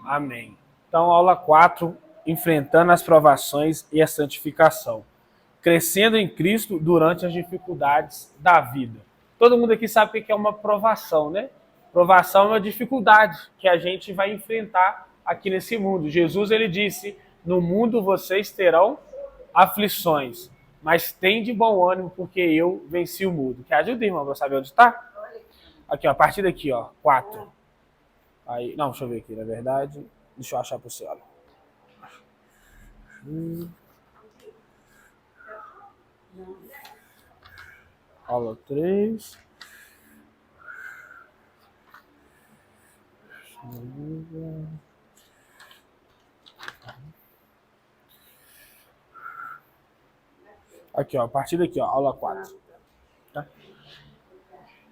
Amém. Então, aula 4, enfrentando as provações e a santificação. Crescendo em Cristo durante as dificuldades da vida. Todo mundo aqui sabe o que é uma provação, né? Provação é uma dificuldade que a gente vai enfrentar aqui nesse mundo. Jesus, ele disse, no mundo vocês terão aflições, mas tem de bom ânimo porque eu venci o mundo. Que ajuda, irmão, para saber onde está? Aqui, ó, a partir daqui, ó, 4. Aí, não, deixa eu ver aqui, na verdade. Deixa eu achar para você, olha. Aula 3. Aqui, ó, a partir daqui, ó, aula 4. Tá?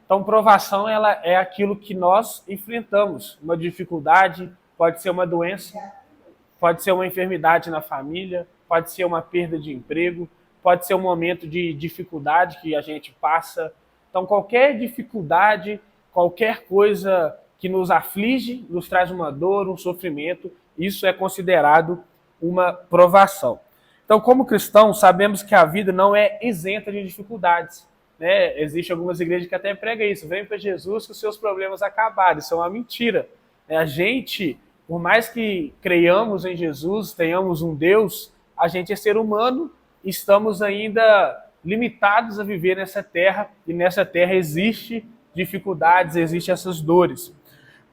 Então, provação ela é aquilo que nós enfrentamos. Uma dificuldade, pode ser uma doença, pode ser uma enfermidade na família, pode ser uma perda de emprego, pode ser um momento de dificuldade que a gente passa. Então, qualquer dificuldade, qualquer coisa que nos aflige, nos traz uma dor, um sofrimento, isso é considerado uma provação. Então, como cristãos, sabemos que a vida não é isenta de dificuldades. Né? Existem algumas igrejas que até pregam isso. Vem para Jesus que os seus problemas acabaram. Isso é uma mentira. A gente, por mais que creiamos em Jesus, tenhamos um Deus, a gente é ser humano, estamos ainda limitados a viver nessa terra, e nessa terra existe dificuldades, existem essas dores.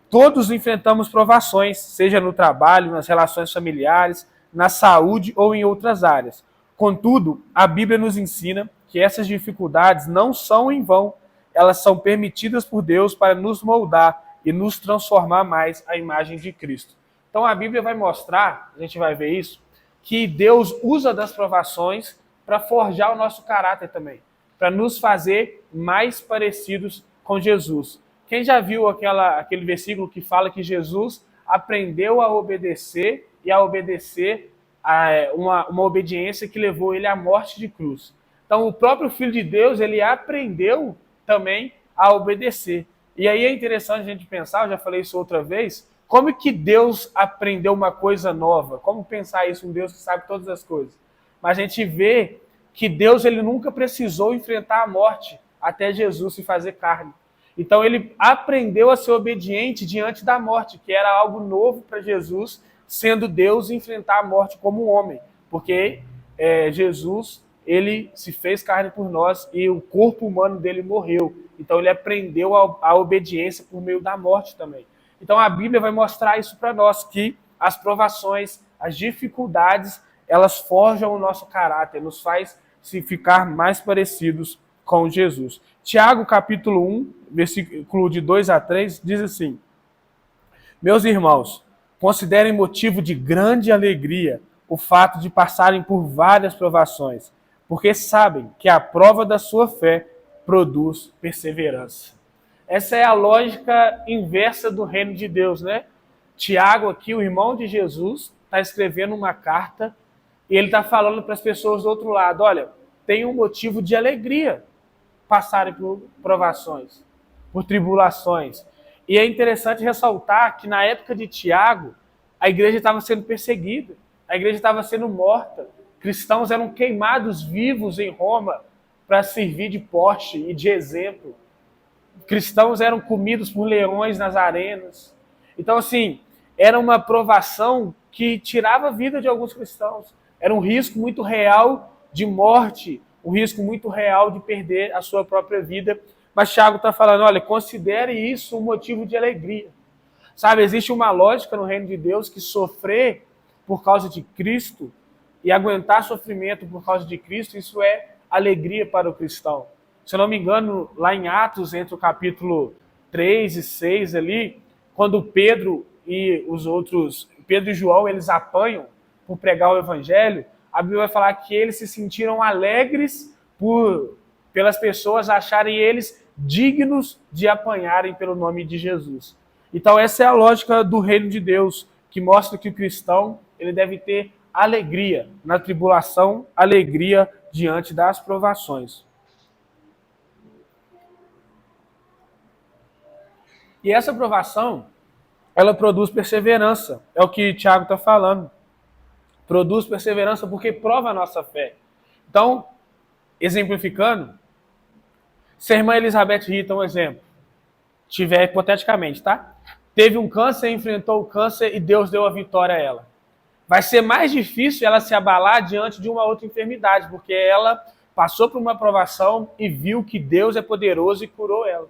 Todos enfrentamos provações, seja no trabalho, nas relações familiares, na saúde ou em outras áreas. Contudo, a Bíblia nos ensina que essas dificuldades não são em vão, elas são permitidas por Deus para nos moldar e nos transformar mais à imagem de Cristo. Então a Bíblia vai mostrar, a gente vai ver isso, que Deus usa das provações para forjar o nosso caráter também, para nos fazer mais parecidos com Jesus. Quem já viu aquele versículo que fala que Jesus aprendeu a obedecer e a obedecer a uma obediência que levou ele à morte de cruz? Então, o próprio Filho de Deus, ele aprendeu também a obedecer. E aí é interessante a gente pensar, eu já falei isso outra vez, como que Deus aprendeu uma coisa nova? Como pensar isso, um Deus que sabe todas as coisas? Mas a gente vê que Deus ele nunca precisou enfrentar a morte até Jesus se fazer carne. Então ele aprendeu a ser obediente diante da morte, que era algo novo para Jesus, sendo Deus enfrentar a morte como um homem. Porque Jesus, ele se fez carne por nós e o corpo humano dele morreu. Então ele aprendeu a obediência por meio da morte também. Então a Bíblia vai mostrar isso para nós, que as provações, as dificuldades, elas forjam o nosso caráter, nos faz se ficar mais parecidos com Jesus. Tiago, capítulo 1, versículo de 2 a 3, diz assim: Meus irmãos, considerem motivo de grande alegria o fato de passarem por várias provações, porque sabem que a prova da sua fé produz perseverança. Essa é a lógica inversa do reino de Deus, né? Tiago aqui, o irmão de Jesus, está escrevendo uma carta e ele está falando para as pessoas do outro lado, olha, tem um motivo de alegria passarem por provações, por tribulações. E é interessante ressaltar que na época de Tiago, a igreja estava sendo perseguida, a igreja estava sendo morta, cristãos eram queimados vivos em Roma para servir de poste e de exemplo. Cristãos eram comidos por leões nas arenas. Então, assim, era uma provação que tirava a vida de alguns cristãos. Era um risco muito real de morte, um risco muito real de perder a sua própria vida. Mas Tiago está falando, olha, considere isso um motivo de alegria. Sabe, existe uma lógica no reino de Deus que sofrer por causa de Cristo e aguentar sofrimento por causa de Cristo, isso é alegria para o cristão. Se eu não me engano, lá em Atos, entre o capítulo 3 e 6 ali, quando Pedro e os outros, Pedro e João, eles apanham por pregar o evangelho, a Bíblia vai falar que eles se sentiram alegres pelas pessoas acharem eles dignos de apanharem pelo nome de Jesus. Então essa é a lógica do reino de Deus, que mostra que o cristão ele deve ter alegria na tribulação, alegria diante das provações. E essa provação, ela produz perseverança. É o que Tiago está falando. Produz perseverança porque prova a nossa fé. Então, exemplificando, se a irmã Elizabeth Rita, um exemplo, tiver hipoteticamente, tá? Teve um câncer, enfrentou o câncer e Deus deu a vitória a ela. Vai ser mais difícil ela se abalar diante de uma outra enfermidade, porque ela passou por uma provação e viu que Deus é poderoso e curou ela.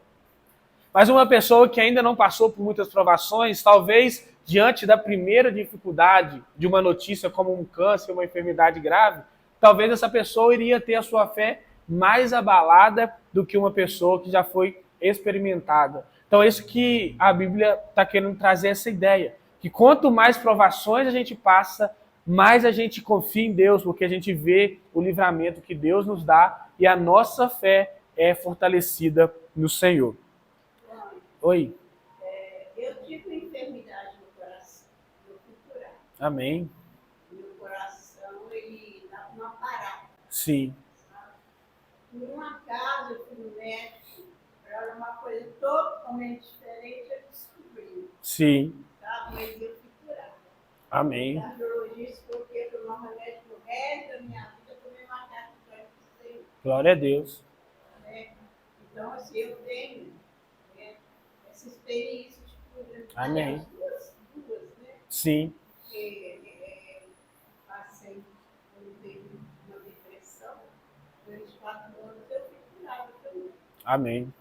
Mas uma pessoa que ainda não passou por muitas provações, talvez diante da primeira dificuldade de uma notícia como um câncer, uma enfermidade grave, talvez essa pessoa iria ter a sua fé mais abalada do que uma pessoa que já foi experimentada. Então é isso que a Bíblia está querendo trazer, essa ideia, que quanto mais provações a gente passa, mais a gente confia em Deus, porque a gente vê o livramento que Deus nos dá e a nossa fé é fortalecida no Senhor. Oi. Eu tive uma enfermidade no coração, eu fui curada. Amém. Meu coração, ele estava numa parada. Sim. Sabe? Por um acaso, eu fui no médico, era uma coisa totalmente diferente, eu descobri. Sim. Sabe? Mas eu fui curada. Amém. O cardiologista falou que eu tomar remédio pro resto da minha vida, eu tomei uma carta para o Senhor. Glória a Deus. Né? Então, assim, eu tenho essa experiência de cura. Amém. Duas, né? Sim. Passei por uma depressão, durante 4 anos eu fui curada também. Amém.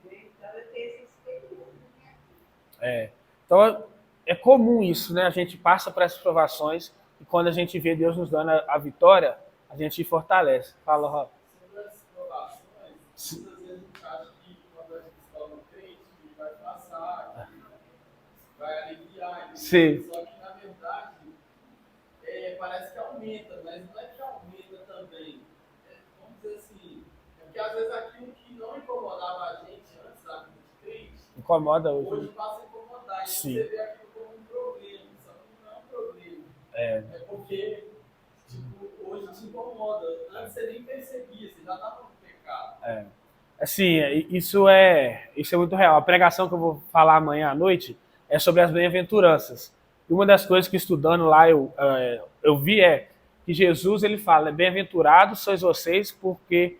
Então eu tenho essa experiência na minha vida. Então é comum isso, né? A gente passa por essas provações e quando a gente vê Deus nos dando a vitória, a gente fortalece. Fala, Rob. Sobre as provações, muitas vezes a gente acha que quando a gente se torna crente, que vai passar, que vai aliviar. Sim. Só que, na verdade, parece que aumenta, mas não é que aumenta também. Vamos dizer assim, porque às vezes aquilo que não incomodava a gente antes da vida de crente, Incomoda hoje. hoje passa a incomodar. E Sim. você vê aquilo como um problema, só que não é um problema. É Porque hoje te incomoda. Antes você nem percebia, você já estava no pecado. Assim, isso é muito real. A pregação que eu vou falar amanhã à noite é sobre as bem-aventuranças. E uma das coisas que estudando lá eu vi é que Jesus ele fala: bem-aventurados sois vocês porque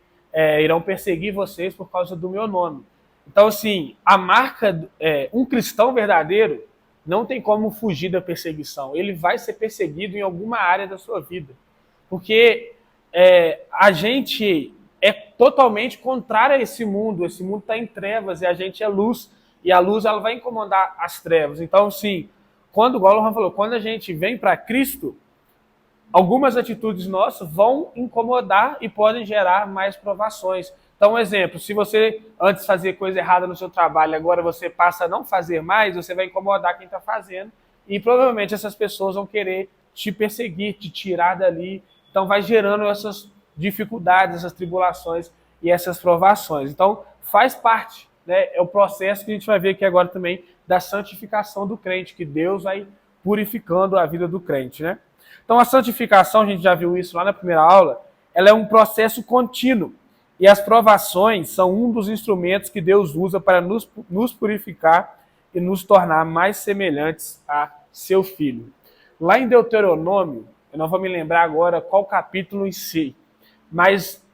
irão perseguir vocês por causa do meu nome. Então, assim, a marca, um cristão verdadeiro não tem como fugir da perseguição. Ele vai ser perseguido em alguma área da sua vida. Porque a gente é totalmente contrário a esse mundo. Esse mundo está em trevas e a gente é luz. E a luz ela vai incomodar as trevas. Então, sim, quando o Gollum falou, quando a gente vem para Cristo, algumas atitudes nossas vão incomodar e podem gerar mais provações. Então, um exemplo, se você antes fazia coisa errada no seu trabalho, agora você passa a não fazer mais, você vai incomodar quem está fazendo e provavelmente essas pessoas vão querer te perseguir, te tirar dali. Então, vai gerando essas dificuldades, essas tribulações e essas provações. Então, faz parte, né? É o processo que a gente vai ver aqui agora também da santificação do crente, que Deus vai purificando a vida do crente, né? Então, a santificação, a gente já viu isso lá na primeira aula, ela é um processo contínuo. E as provações são um dos instrumentos que Deus usa para nos purificar e nos tornar mais semelhantes a seu Filho. Lá em Deuteronômio, eu não vou me lembrar agora qual capítulo em si, mas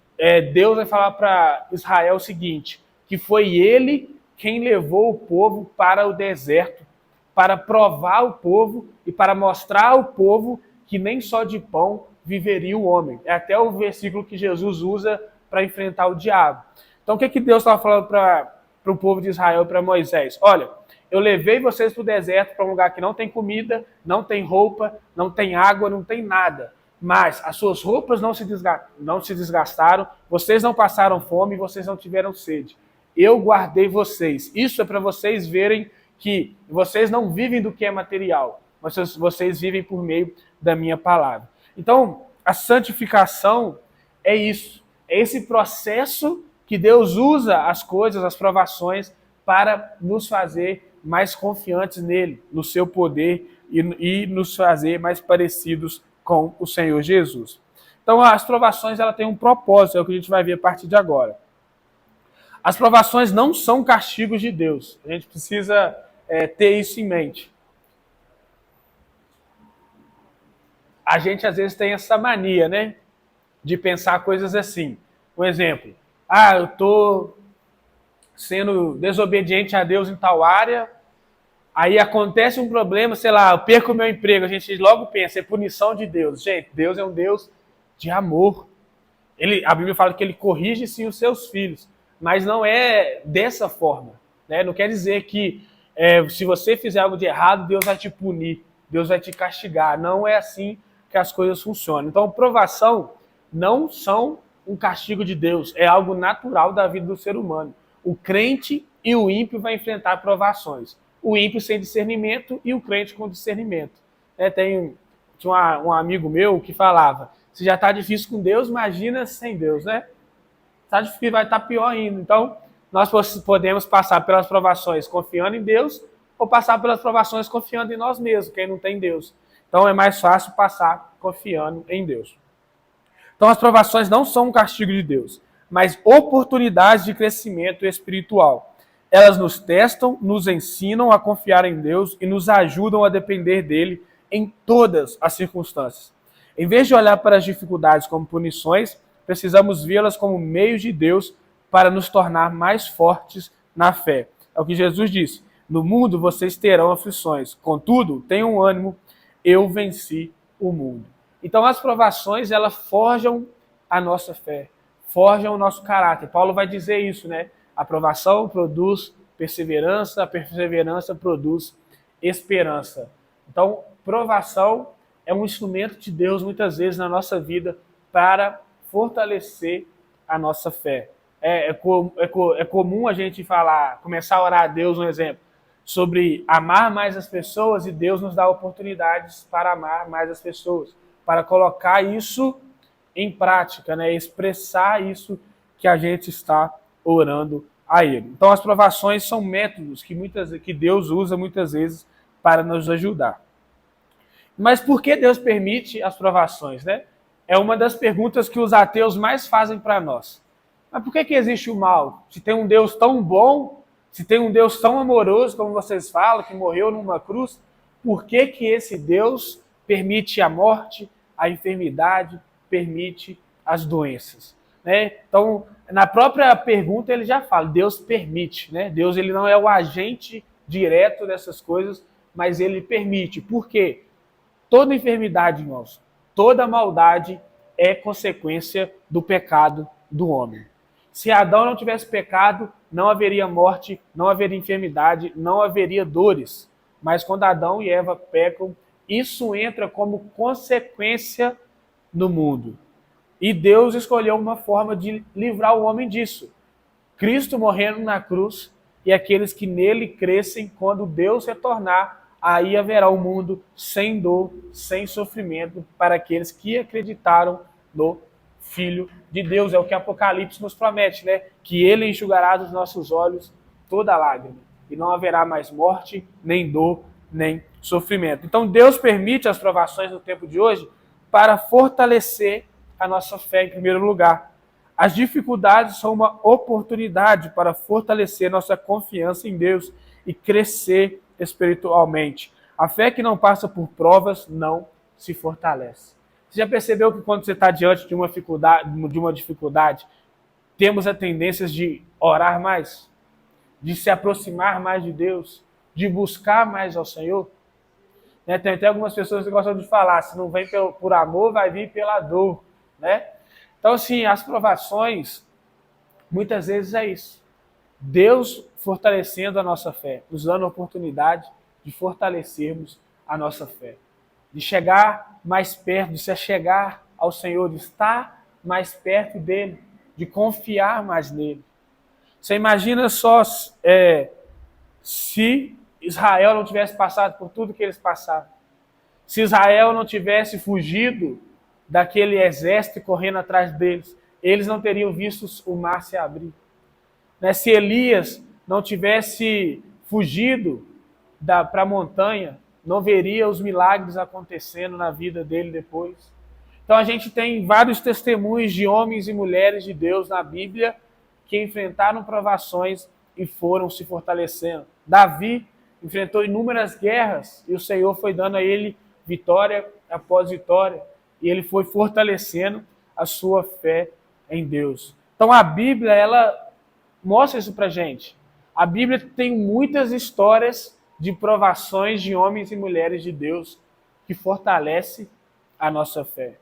Deus vai falar para Israel o seguinte, que foi ele quem levou o povo para o deserto, para provar o povo e para mostrar ao povo que nem só de pão viveria o homem. É até o versículo que Jesus usa para enfrentar o diabo. Então, o que Deus estava falando para o povo de Israel, para Moisés? Olha, eu levei vocês para o deserto, para um lugar que não tem comida, não tem roupa, não tem água, não tem nada. Mas as suas roupas não se desgastaram, vocês não passaram fome, vocês não tiveram sede. Eu guardei vocês. Isso é para vocês verem que vocês não vivem do que é material, mas vocês vivem por meio da minha palavra. Então, a santificação é isso. É esse processo que Deus usa as coisas, as provações, para nos fazer mais confiantes nele, no seu poder e nos fazer mais parecidos com o Senhor Jesus. Então, as provações ela têm um propósito, é o que a gente vai ver a partir de agora. As provações não são castigos de Deus. A gente precisa ter isso em mente. A gente às vezes tem essa mania, né? De pensar coisas assim. Um exemplo. Eu estou sendo desobediente a Deus em tal área, aí acontece um problema, sei lá, eu perco o meu emprego, a gente logo pensa, é punição de Deus. Gente, Deus é um Deus de amor. A Bíblia fala que ele corrige sim os seus filhos, mas não é dessa forma. Né? Não quer dizer que se você fizer algo de errado, Deus vai te punir, Deus vai te castigar. Não é assim que as coisas funcionam. Então, provação não são um castigo de Deus, é algo natural da vida do ser humano. O crente e o ímpio vão enfrentar provações. O ímpio sem discernimento e o crente com discernimento. Tinha um amigo meu que falava, se já está difícil com Deus, imagina sem Deus, né? Vai estar pior ainda. Então, nós podemos passar pelas provações confiando em Deus ou passar pelas provações confiando em nós mesmos, quem não tem Deus. Então, é mais fácil passar confiando em Deus. Então, as provações não são um castigo de Deus, mas oportunidades de crescimento espiritual. Elas nos testam, nos ensinam a confiar em Deus e nos ajudam a depender dele em todas as circunstâncias. Em vez de olhar para as dificuldades como punições, precisamos vê-las como meios de Deus para nos tornar mais fortes na fé. É o que Jesus disse. No mundo vocês terão aflições. Contudo, tenham ânimo, eu venci o mundo. Então as provações, elas forjam a nossa fé, forjam o nosso caráter. Paulo vai dizer isso, né? A provação produz perseverança, a perseverança produz esperança. Então, provação é um instrumento de Deus, muitas vezes, na nossa vida, para fortalecer a nossa fé. É comum a gente começar a orar a Deus, um exemplo, sobre amar mais as pessoas, e Deus nos dá oportunidades para amar mais as pessoas, para colocar isso em prática, né? Expressar isso que a gente está orando a Ele. Então, as provações são métodos que Deus usa muitas vezes para nos ajudar. Mas por que Deus permite as provações, né? É uma das perguntas que os ateus mais fazem para nós. Mas por que existe o mal? Se tem um Deus tão bom, se tem um Deus tão amoroso, como vocês falam, que morreu numa cruz, por que esse Deus permite a morte, a enfermidade, permite as doenças? Né? Então, na própria pergunta ele já fala, Deus permite. Né? Deus ele não é o agente direto dessas coisas, mas ele permite. Por quê? Toda enfermidade, irmãos, toda maldade é consequência do pecado do homem. Se Adão não tivesse pecado, não haveria morte, não haveria enfermidade, não haveria dores. Mas quando Adão e Eva pecam, isso entra como consequência no mundo. E Deus escolheu uma forma de livrar o homem disso. Cristo morrendo na cruz, e aqueles que nele crescem, quando Deus retornar, aí haverá um mundo sem dor, sem sofrimento, para aqueles que acreditaram no Filho de Deus. É o que Apocalipse nos promete, né? Que ele enxugará dos nossos olhos toda lágrima, e não haverá mais morte, nem dor, nem sofrimento. Então Deus permite as provações no tempo de hoje para fortalecer a nossa fé em primeiro lugar. As dificuldades são uma oportunidade para fortalecer nossa confiança em Deus e crescer espiritualmente. A fé que não passa por provas não se fortalece. Você já percebeu que quando você está diante de uma dificuldade, temos a tendência de orar mais, de se aproximar mais de Deus, de buscar mais ao Senhor? Né? Tem até algumas pessoas que gostam de falar, se não vem por amor, vai vir pela dor. Né? Então, assim, as provações, muitas vezes é isso. Deus fortalecendo a nossa fé, nos dando a oportunidade de fortalecermos a nossa fé, de chegar mais perto, de se chegar ao Senhor, de estar mais perto dele, de confiar mais nele. Você imagina só se Israel não tivesse passado por tudo que eles passaram, se Israel não tivesse fugido daquele exército correndo atrás deles, eles não teriam visto o mar se abrir. Né? Se Elias não tivesse fugido para a montanha, não veria os milagres acontecendo na vida dele depois. Então a gente tem vários testemunhos de homens e mulheres de Deus na Bíblia que enfrentaram provações e foram se fortalecendo. Davi enfrentou inúmeras guerras e o Senhor foi dando a ele vitória após vitória e ele foi fortalecendo a sua fé em Deus. Então a Bíblia, ela mostra isso pra gente. A Bíblia tem muitas histórias de provações de homens e mulheres de Deus que fortalece a nossa fé.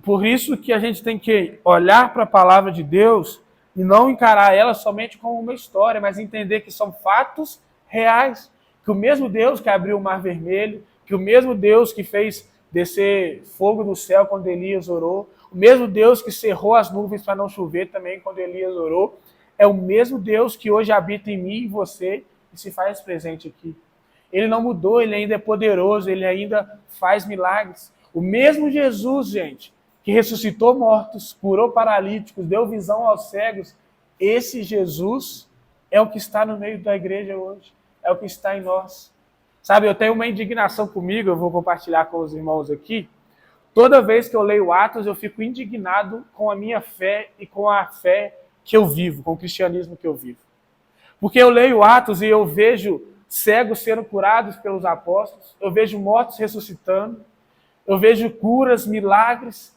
Por isso que a gente tem que olhar para a palavra de Deus e não encarar ela somente como uma história, mas entender que são fatos reais. Que o mesmo Deus que abriu o Mar Vermelho, que o mesmo Deus que fez descer fogo do céu quando Elias orou, o mesmo Deus que cerrou as nuvens para não chover também quando Elias orou, é o mesmo Deus que hoje habita em mim e em você e se faz presente aqui. Ele não mudou, ele ainda é poderoso, ele ainda faz milagres. O mesmo Jesus, gente, que ressuscitou mortos, curou paralíticos, deu visão aos cegos, esse Jesus é o que está no meio da igreja hoje, é o que está em nós. Sabe, eu tenho uma indignação comigo, eu vou compartilhar com os irmãos aqui. Toda vez que eu leio Atos, eu fico indignado com a minha fé e com a fé que eu vivo, com o cristianismo que eu vivo. Porque eu leio Atos e eu vejo cegos sendo curados pelos apóstolos, eu vejo mortos ressuscitando, eu vejo curas, milagres,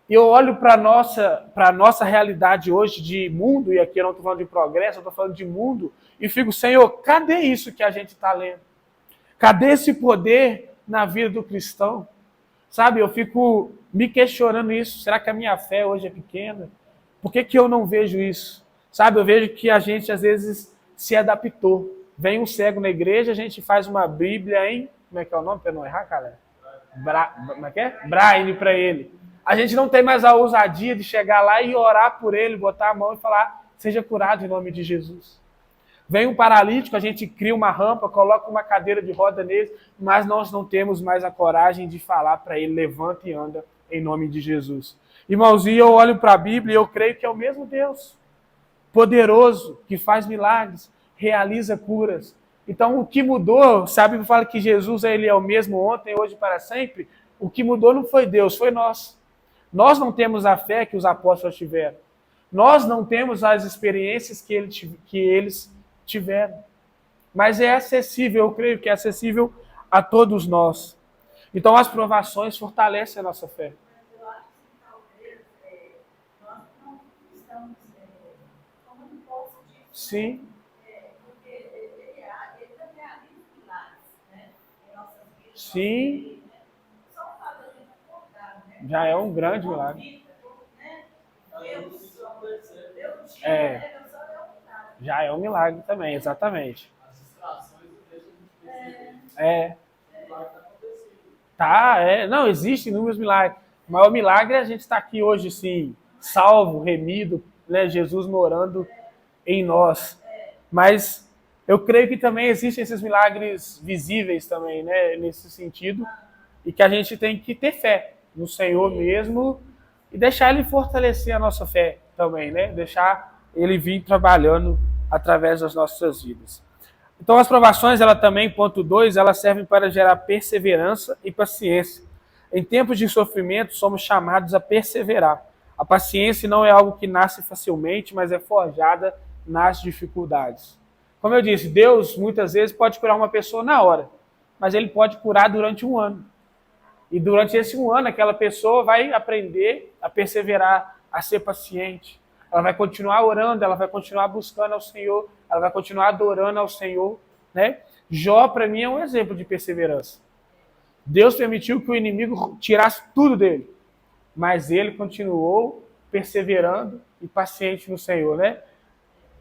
e eu olho para a nossa realidade hoje de mundo, e aqui eu não estou falando de progresso, eu estou falando de mundo, e fico, Senhor, cadê isso que a gente está lendo? Cadê esse poder na vida do cristão? Sabe, eu fico me questionando isso. Será que a minha fé hoje é pequena? Por que eu não vejo isso? Sabe, eu vejo que a gente às vezes se adaptou. Vem um cego na igreja, a gente faz uma Bíblia em... Como é que é o nome para não errar, cara? Como é que é? Braille para ele. A gente não tem mais a ousadia de chegar lá e orar por ele, botar a mão e falar, seja curado em nome de Jesus. Vem um paralítico, a gente cria uma rampa, coloca uma cadeira de roda nele, mas nós não temos mais a coragem de falar para ele, levanta e anda em nome de Jesus. Irmãozinho, eu olho para a Bíblia e eu creio que é o mesmo Deus, poderoso, que faz milagres, realiza curas. Então, o que mudou, sabe, fala que Jesus ele é o mesmo ontem, hoje e para sempre. O que mudou não foi Deus, foi nós. Nós não temos a fé que os apóstolos tiveram. Nós não temos as experiências que eles tiveram. Mas é acessível, eu creio que é acessível a todos nós. Então, as provações fortalecem a nossa fé. Mas eu acho que talvez nós não estamos como um poço disso. Sim. Porque ele também realiza milagres, né? Em nossas vidas. Sim. Só o fato de a gente acordar, né? Já é um grande milagre. Já é um milagre também, exatamente. As distrações não deixam de perceber. Não, existem inúmeros milagres. O maior milagre é a gente estar aqui hoje, assim, salvo, remido, né? Jesus morando em nós. Mas eu creio que também existem esses milagres visíveis também, né? Nesse sentido. E que a gente tem que ter fé no Senhor mesmo e deixar Ele fortalecer a nossa fé também, né? Deixar Ele vir trabalhando através das nossas vidas. Então as provações, ela também, ponto 2, elas servem para gerar perseverança e paciência. Em tempos de sofrimento, somos chamados a perseverar. A paciência não é algo que nasce facilmente, mas é forjada nas dificuldades. Como eu disse, Deus muitas vezes pode curar uma pessoa na hora, mas Ele pode curar durante um ano. E durante esse um ano, aquela pessoa vai aprender a perseverar, a ser paciente. Ela vai continuar orando, ela vai continuar buscando ao Senhor, ela vai continuar adorando ao Senhor, né? Jó, para mim, é um exemplo de perseverança. Deus permitiu que o inimigo tirasse tudo dele, mas ele continuou perseverando e paciente no Senhor, né?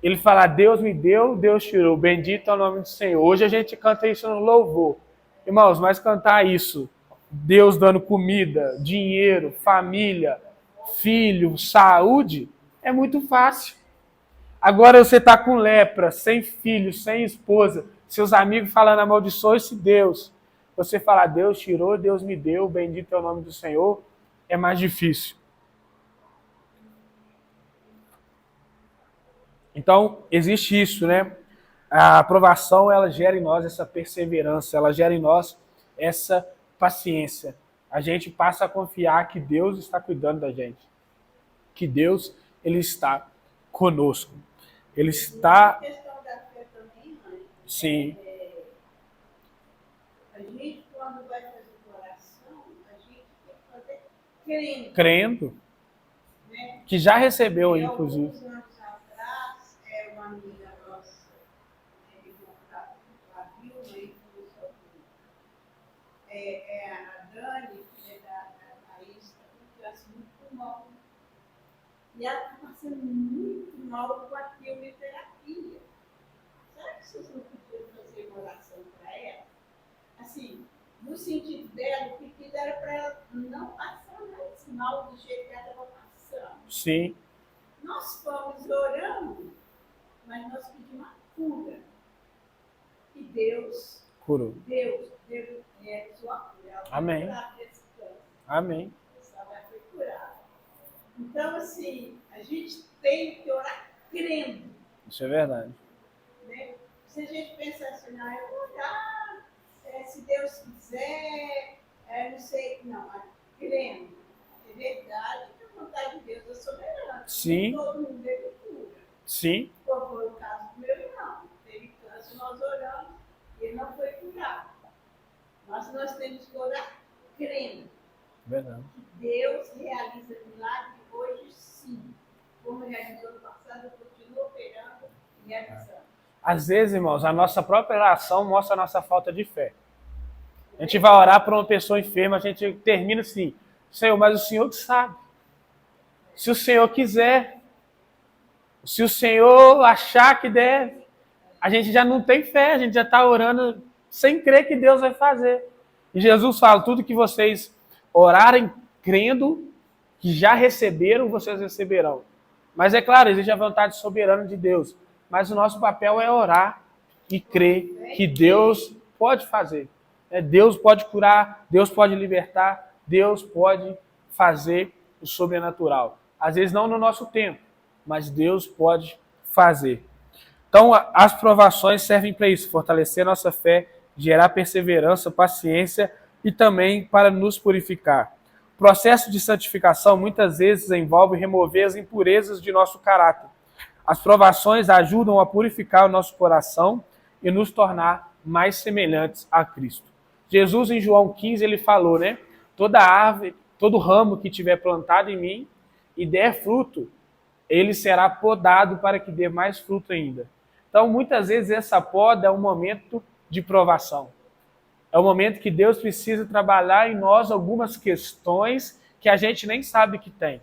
Ele fala, Deus me deu, Deus tirou, bendito é o nome do Senhor. Hoje a gente canta isso no louvor. Irmãos, mas cantar isso, Deus dando comida, dinheiro, família, filho, saúde, é muito fácil. Agora você está com lepra, sem filho, sem esposa, seus amigos falando amaldiçoa esse Deus. Você falar, Deus tirou, Deus me deu, bendito é o nome do Senhor, é mais difícil. Então, existe isso, né? A aprovação, ela gera em nós essa perseverança, ela gera em nós essa paciência. A gente passa a confiar que Deus está cuidando da gente. Que Deus, Ele está conosco. Ele está... A questão da fé também, mãe, Sim. A gente, quando vai fazer oração, a gente tem que fazer crendo. Crendo. Né? Que já recebeu, E inclusive. alguns anos atrás, uma amiga nossa, ligou para a Vilma e falou sobre a Dani, que é da Thaís, está muito mal. E ela está passando muito mal com a quimioterapia. Será que vocês não podiam fazer uma oração para ela? Assim, no sentido dela, o que era para ela não passar mais mal do jeito que ela estava passando. Sim. Nós fomos orando, mas nós pedimos a cura. E Deus Curou. deu sua cura. Ela foi Amém. curada desse câncer. Amém. Ela foi curada. Então, assim, a gente tem que orar crendo. Isso é verdade. Né? Se a gente pensar assim, eu vou orar, se Deus quiser, não sei, não, mas crendo. É verdade que a vontade de Deus é soberana. Sim. Todo mundo teve cura. Sim. Qual foi o caso do meu irmão? Teve câncer, nós oramos, e ele não foi curado. Mas nós temos que orar crendo. Verdade. Que Deus realiza milagre hoje sim. Como realizou no passado, continua operando e realizando. Às vezes, irmãos, a nossa própria oração mostra a nossa falta de fé. A gente vai orar para uma pessoa enferma, a gente termina assim, Senhor, mas o Senhor que sabe. Se o Senhor quiser, se o Senhor achar que deve, a gente já não tem fé, a gente já está orando sem crer que Deus vai fazer. E Jesus fala, tudo que vocês orarem crendo que já receberam, vocês receberão. Mas é claro, existe a vontade soberana de Deus. Mas o nosso papel é orar e crer que Deus pode fazer. Deus pode curar, Deus pode libertar, Deus pode fazer o sobrenatural. Às vezes não no nosso tempo, mas Deus pode fazer. Então, as provações servem para isso, fortalecer nossa fé, gerar perseverança, paciência e também para nos purificar. O processo de santificação muitas vezes envolve remover as impurezas de nosso caráter. As provações ajudam a purificar o nosso coração e nos tornar mais semelhantes a Cristo. Jesus, em João 15, ele falou, né? Toda árvore, todo ramo que tiver plantado em mim e der fruto, ele será podado para que dê mais fruto ainda. Então, muitas vezes, essa poda é um momento de provação. É um momento que Deus precisa trabalhar em nós algumas questões que a gente nem sabe que tem.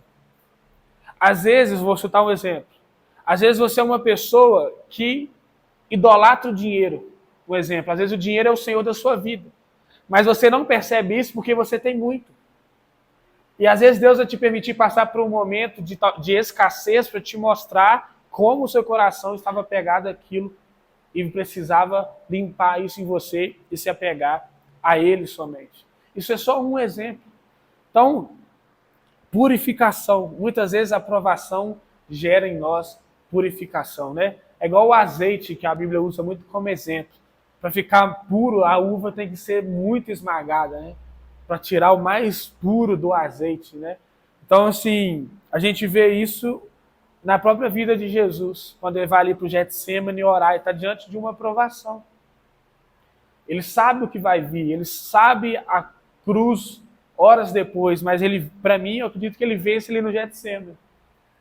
Às vezes, vou citar um exemplo. Às vezes você é uma pessoa que idolatra o dinheiro. Um exemplo, às vezes o dinheiro é o senhor da sua vida. Mas você não percebe isso porque você tem muito. E às vezes Deus vai te permitir passar por um momento de escassez para te mostrar como o seu coração estava apegado àquilo e precisava limpar isso em você e se apegar a ele somente. Isso é só um exemplo. Então, purificação. Muitas vezes a provação gera em nós purificação, né? É igual o azeite que a Bíblia usa muito como exemplo. Para ficar puro, a uva tem que ser muito esmagada, né? Para tirar o mais puro do azeite, né? Então, assim, a gente vê isso na própria vida de Jesus, quando ele vai ali para o Getsemane orar e está diante de uma provação. Ele sabe o que vai vir, ele sabe a cruz horas depois, mas ele, para mim, eu acredito que ele vence ali no Getsemane.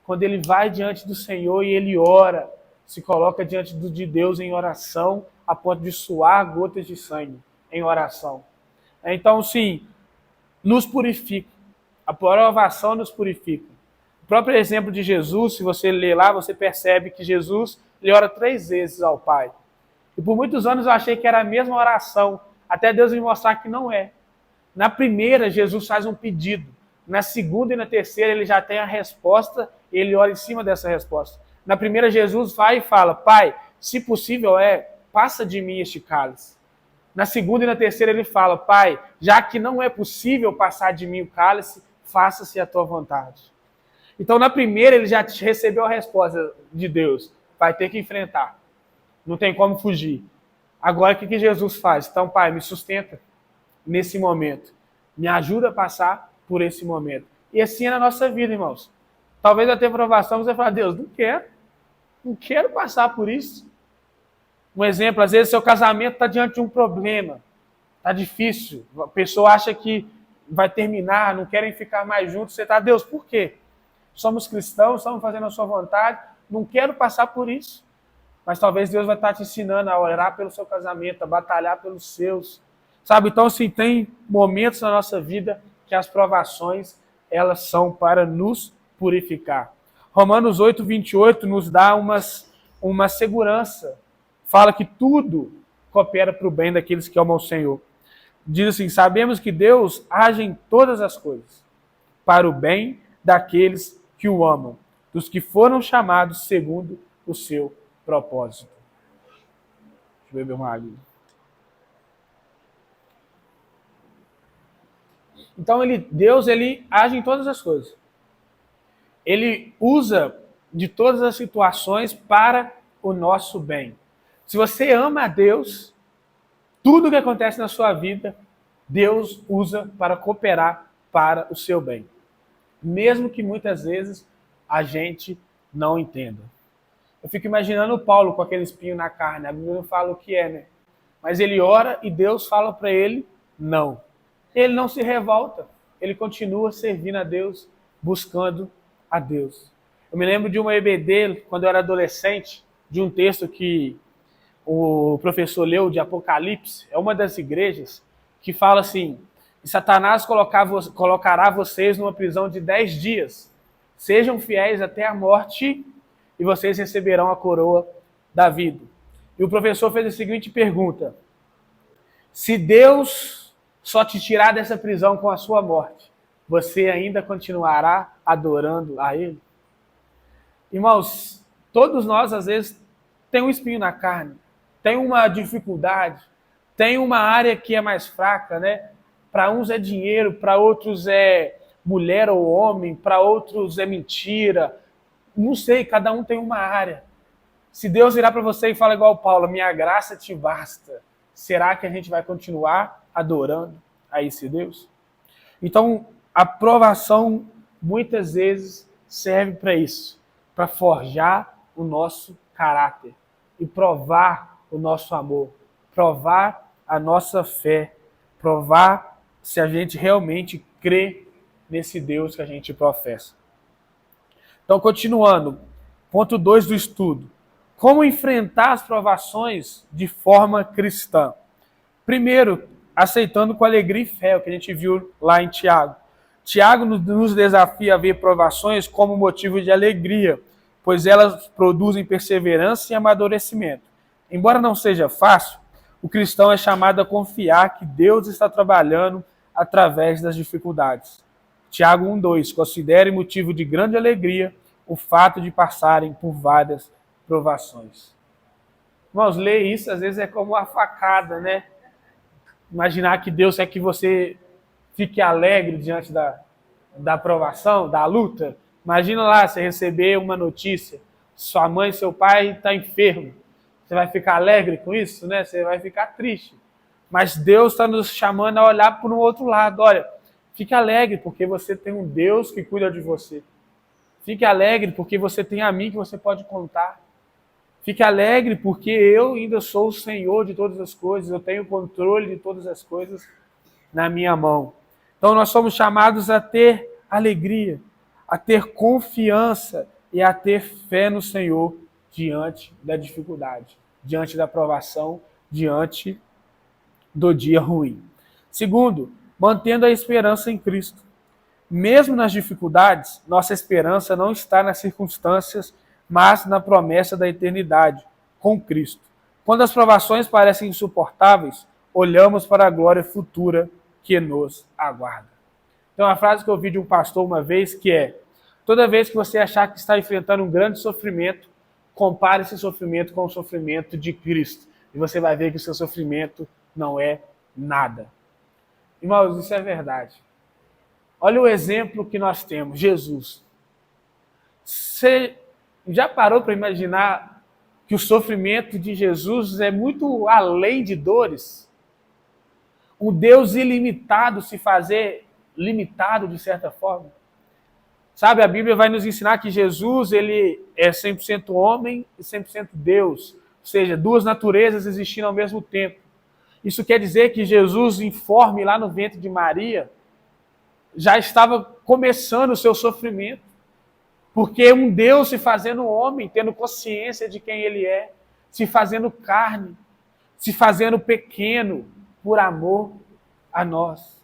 Quando ele vai diante do Senhor e ele ora, se coloca diante de Deus em oração, a ponto de suar gotas de sangue em oração. Então, sim, nos purifica. A provação nos purifica. O próprio exemplo de Jesus, se você ler lá, você percebe que Jesus ele ora 3 vezes ao Pai. E por muitos anos eu achei que era a mesma oração, até Deus me mostrar que não é. Na primeira, Jesus faz um pedido. Na segunda e na terceira, ele já tem a resposta e ele ora em cima dessa resposta. Na primeira, Jesus vai e fala, Pai, se possível passa de mim este cálice. Na segunda e na terceira, ele fala, Pai, já que não é possível passar de mim o cálice, faça-se a tua vontade. Então, na primeira, ele já recebeu a resposta de Deus. Vai ter que enfrentar. Não tem como fugir. Agora, o que Jesus faz? Então, Pai, me sustenta nesse momento. Me ajuda a passar por esse momento. E assim é na nossa vida, irmãos. Talvez até provação você fala, Deus, não quero passar por isso. Um exemplo, às vezes seu casamento está diante de um problema. Tá difícil. A pessoa acha que vai terminar, não querem ficar mais juntos. Você está, Deus, por quê? Somos cristãos, estamos fazendo a sua vontade, não quero passar por isso. Mas talvez Deus vai estar te ensinando a orar pelo seu casamento, a batalhar pelos seus. Sabe? Então, assim, tem momentos na nossa vida que as provações, elas são para nos purificar. Romanos 8, 28 nos dá uma segurança. Fala que tudo coopera para o bem daqueles que amam o Senhor. Diz assim, sabemos que Deus age em todas as coisas para o bem daqueles que o amam, dos que foram chamados segundo o seu propósito. Deixa eu beber uma água. Então, Deus age em todas as coisas. Ele usa de todas as situações para o nosso bem. Se você ama a Deus, tudo que acontece na sua vida, Deus usa para cooperar para o seu bem. Mesmo que muitas vezes a gente não entenda. Eu fico imaginando o Paulo com aquele espinho na carne. A Bíblia não fala o que é, né? Mas ele ora e Deus fala para ele, não. Ele não se revolta. Ele continua servindo a Deus, buscando a Deus. Eu me lembro de uma EBD, quando eu era adolescente, de um texto que o professor leu de Apocalipse, é uma das igrejas, que fala assim, Satanás colocará vocês numa prisão de 10 dias. Sejam fiéis até a morte e vocês receberão a coroa da vida. E o professor fez a seguinte pergunta, se Deus só te tirar dessa prisão com a sua morte, você ainda continuará adorando a Ele? Irmãos, todos nós, às vezes, tem um espinho na carne, tem uma dificuldade, tem uma área que é mais fraca, né? Para uns é dinheiro, para outros é mulher ou homem, para outros é mentira. Não sei, cada um tem uma área. Se Deus virar para você e falar igual Paulo, minha graça te basta, será que a gente vai continuar adorando a esse Deus? Então, a provação muitas vezes serve para isso, para forjar o nosso caráter e provar o nosso amor, provar a nossa fé, provar se a gente realmente crê nesse Deus que a gente professa. Então, continuando, ponto 2 do estudo. Como enfrentar as provações de forma cristã? Primeiro, aceitando com alegria e fé, o que a gente viu lá em Tiago. Tiago nos desafia a ver provações como motivo de alegria, pois elas produzem perseverança e amadurecimento. Embora não seja fácil, o cristão é chamado a confiar que Deus está trabalhando através das dificuldades. Tiago 1,2, considere motivo de grande alegria o fato de passarem por várias provações. Irmãos, ler isso às vezes é como uma facada, né? Imaginar que Deus quer que você fique alegre diante da provação, da luta. Imagina lá, você receber uma notícia, sua mãe, seu pai está enfermo. Você vai ficar alegre com isso, né? Você vai ficar triste. Mas Deus está nos chamando a olhar para um outro lado. Olha, fique alegre porque você tem um Deus que cuida de você. Fique alegre porque você tem a mim que você pode contar. Fique alegre porque eu ainda sou o Senhor de todas as coisas. Eu tenho o controle de todas as coisas na minha mão. Então nós somos chamados a ter alegria, a ter confiança e a ter fé no Senhor diante da dificuldade, diante da provação, diante do dia ruim. Segundo, mantendo a esperança em Cristo. Mesmo nas dificuldades, nossa esperança não está nas circunstâncias, mas na promessa da eternidade, com Cristo. Quando as provações parecem insuportáveis, olhamos para a glória futura que nos aguarda. Tem uma frase que eu ouvi de um pastor uma vez que é: toda vez que você achar que está enfrentando um grande sofrimento, compare esse sofrimento com o sofrimento de Cristo. E você vai ver que o seu sofrimento não é nada. Irmãos, isso é verdade. Olha o exemplo que nós temos, Jesus. Você já parou para imaginar que o sofrimento de Jesus é muito além de dores? Um Deus ilimitado se fazer limitado de certa forma. Sabe, a Bíblia vai nos ensinar que Jesus ele é 100% homem e 100% Deus. Ou seja, duas naturezas existindo ao mesmo tempo. Isso quer dizer que Jesus, informe lá no ventre de Maria, já estava começando o seu sofrimento. Porque um Deus se fazendo homem, tendo consciência de quem ele é, se fazendo carne, se fazendo pequeno por amor a nós.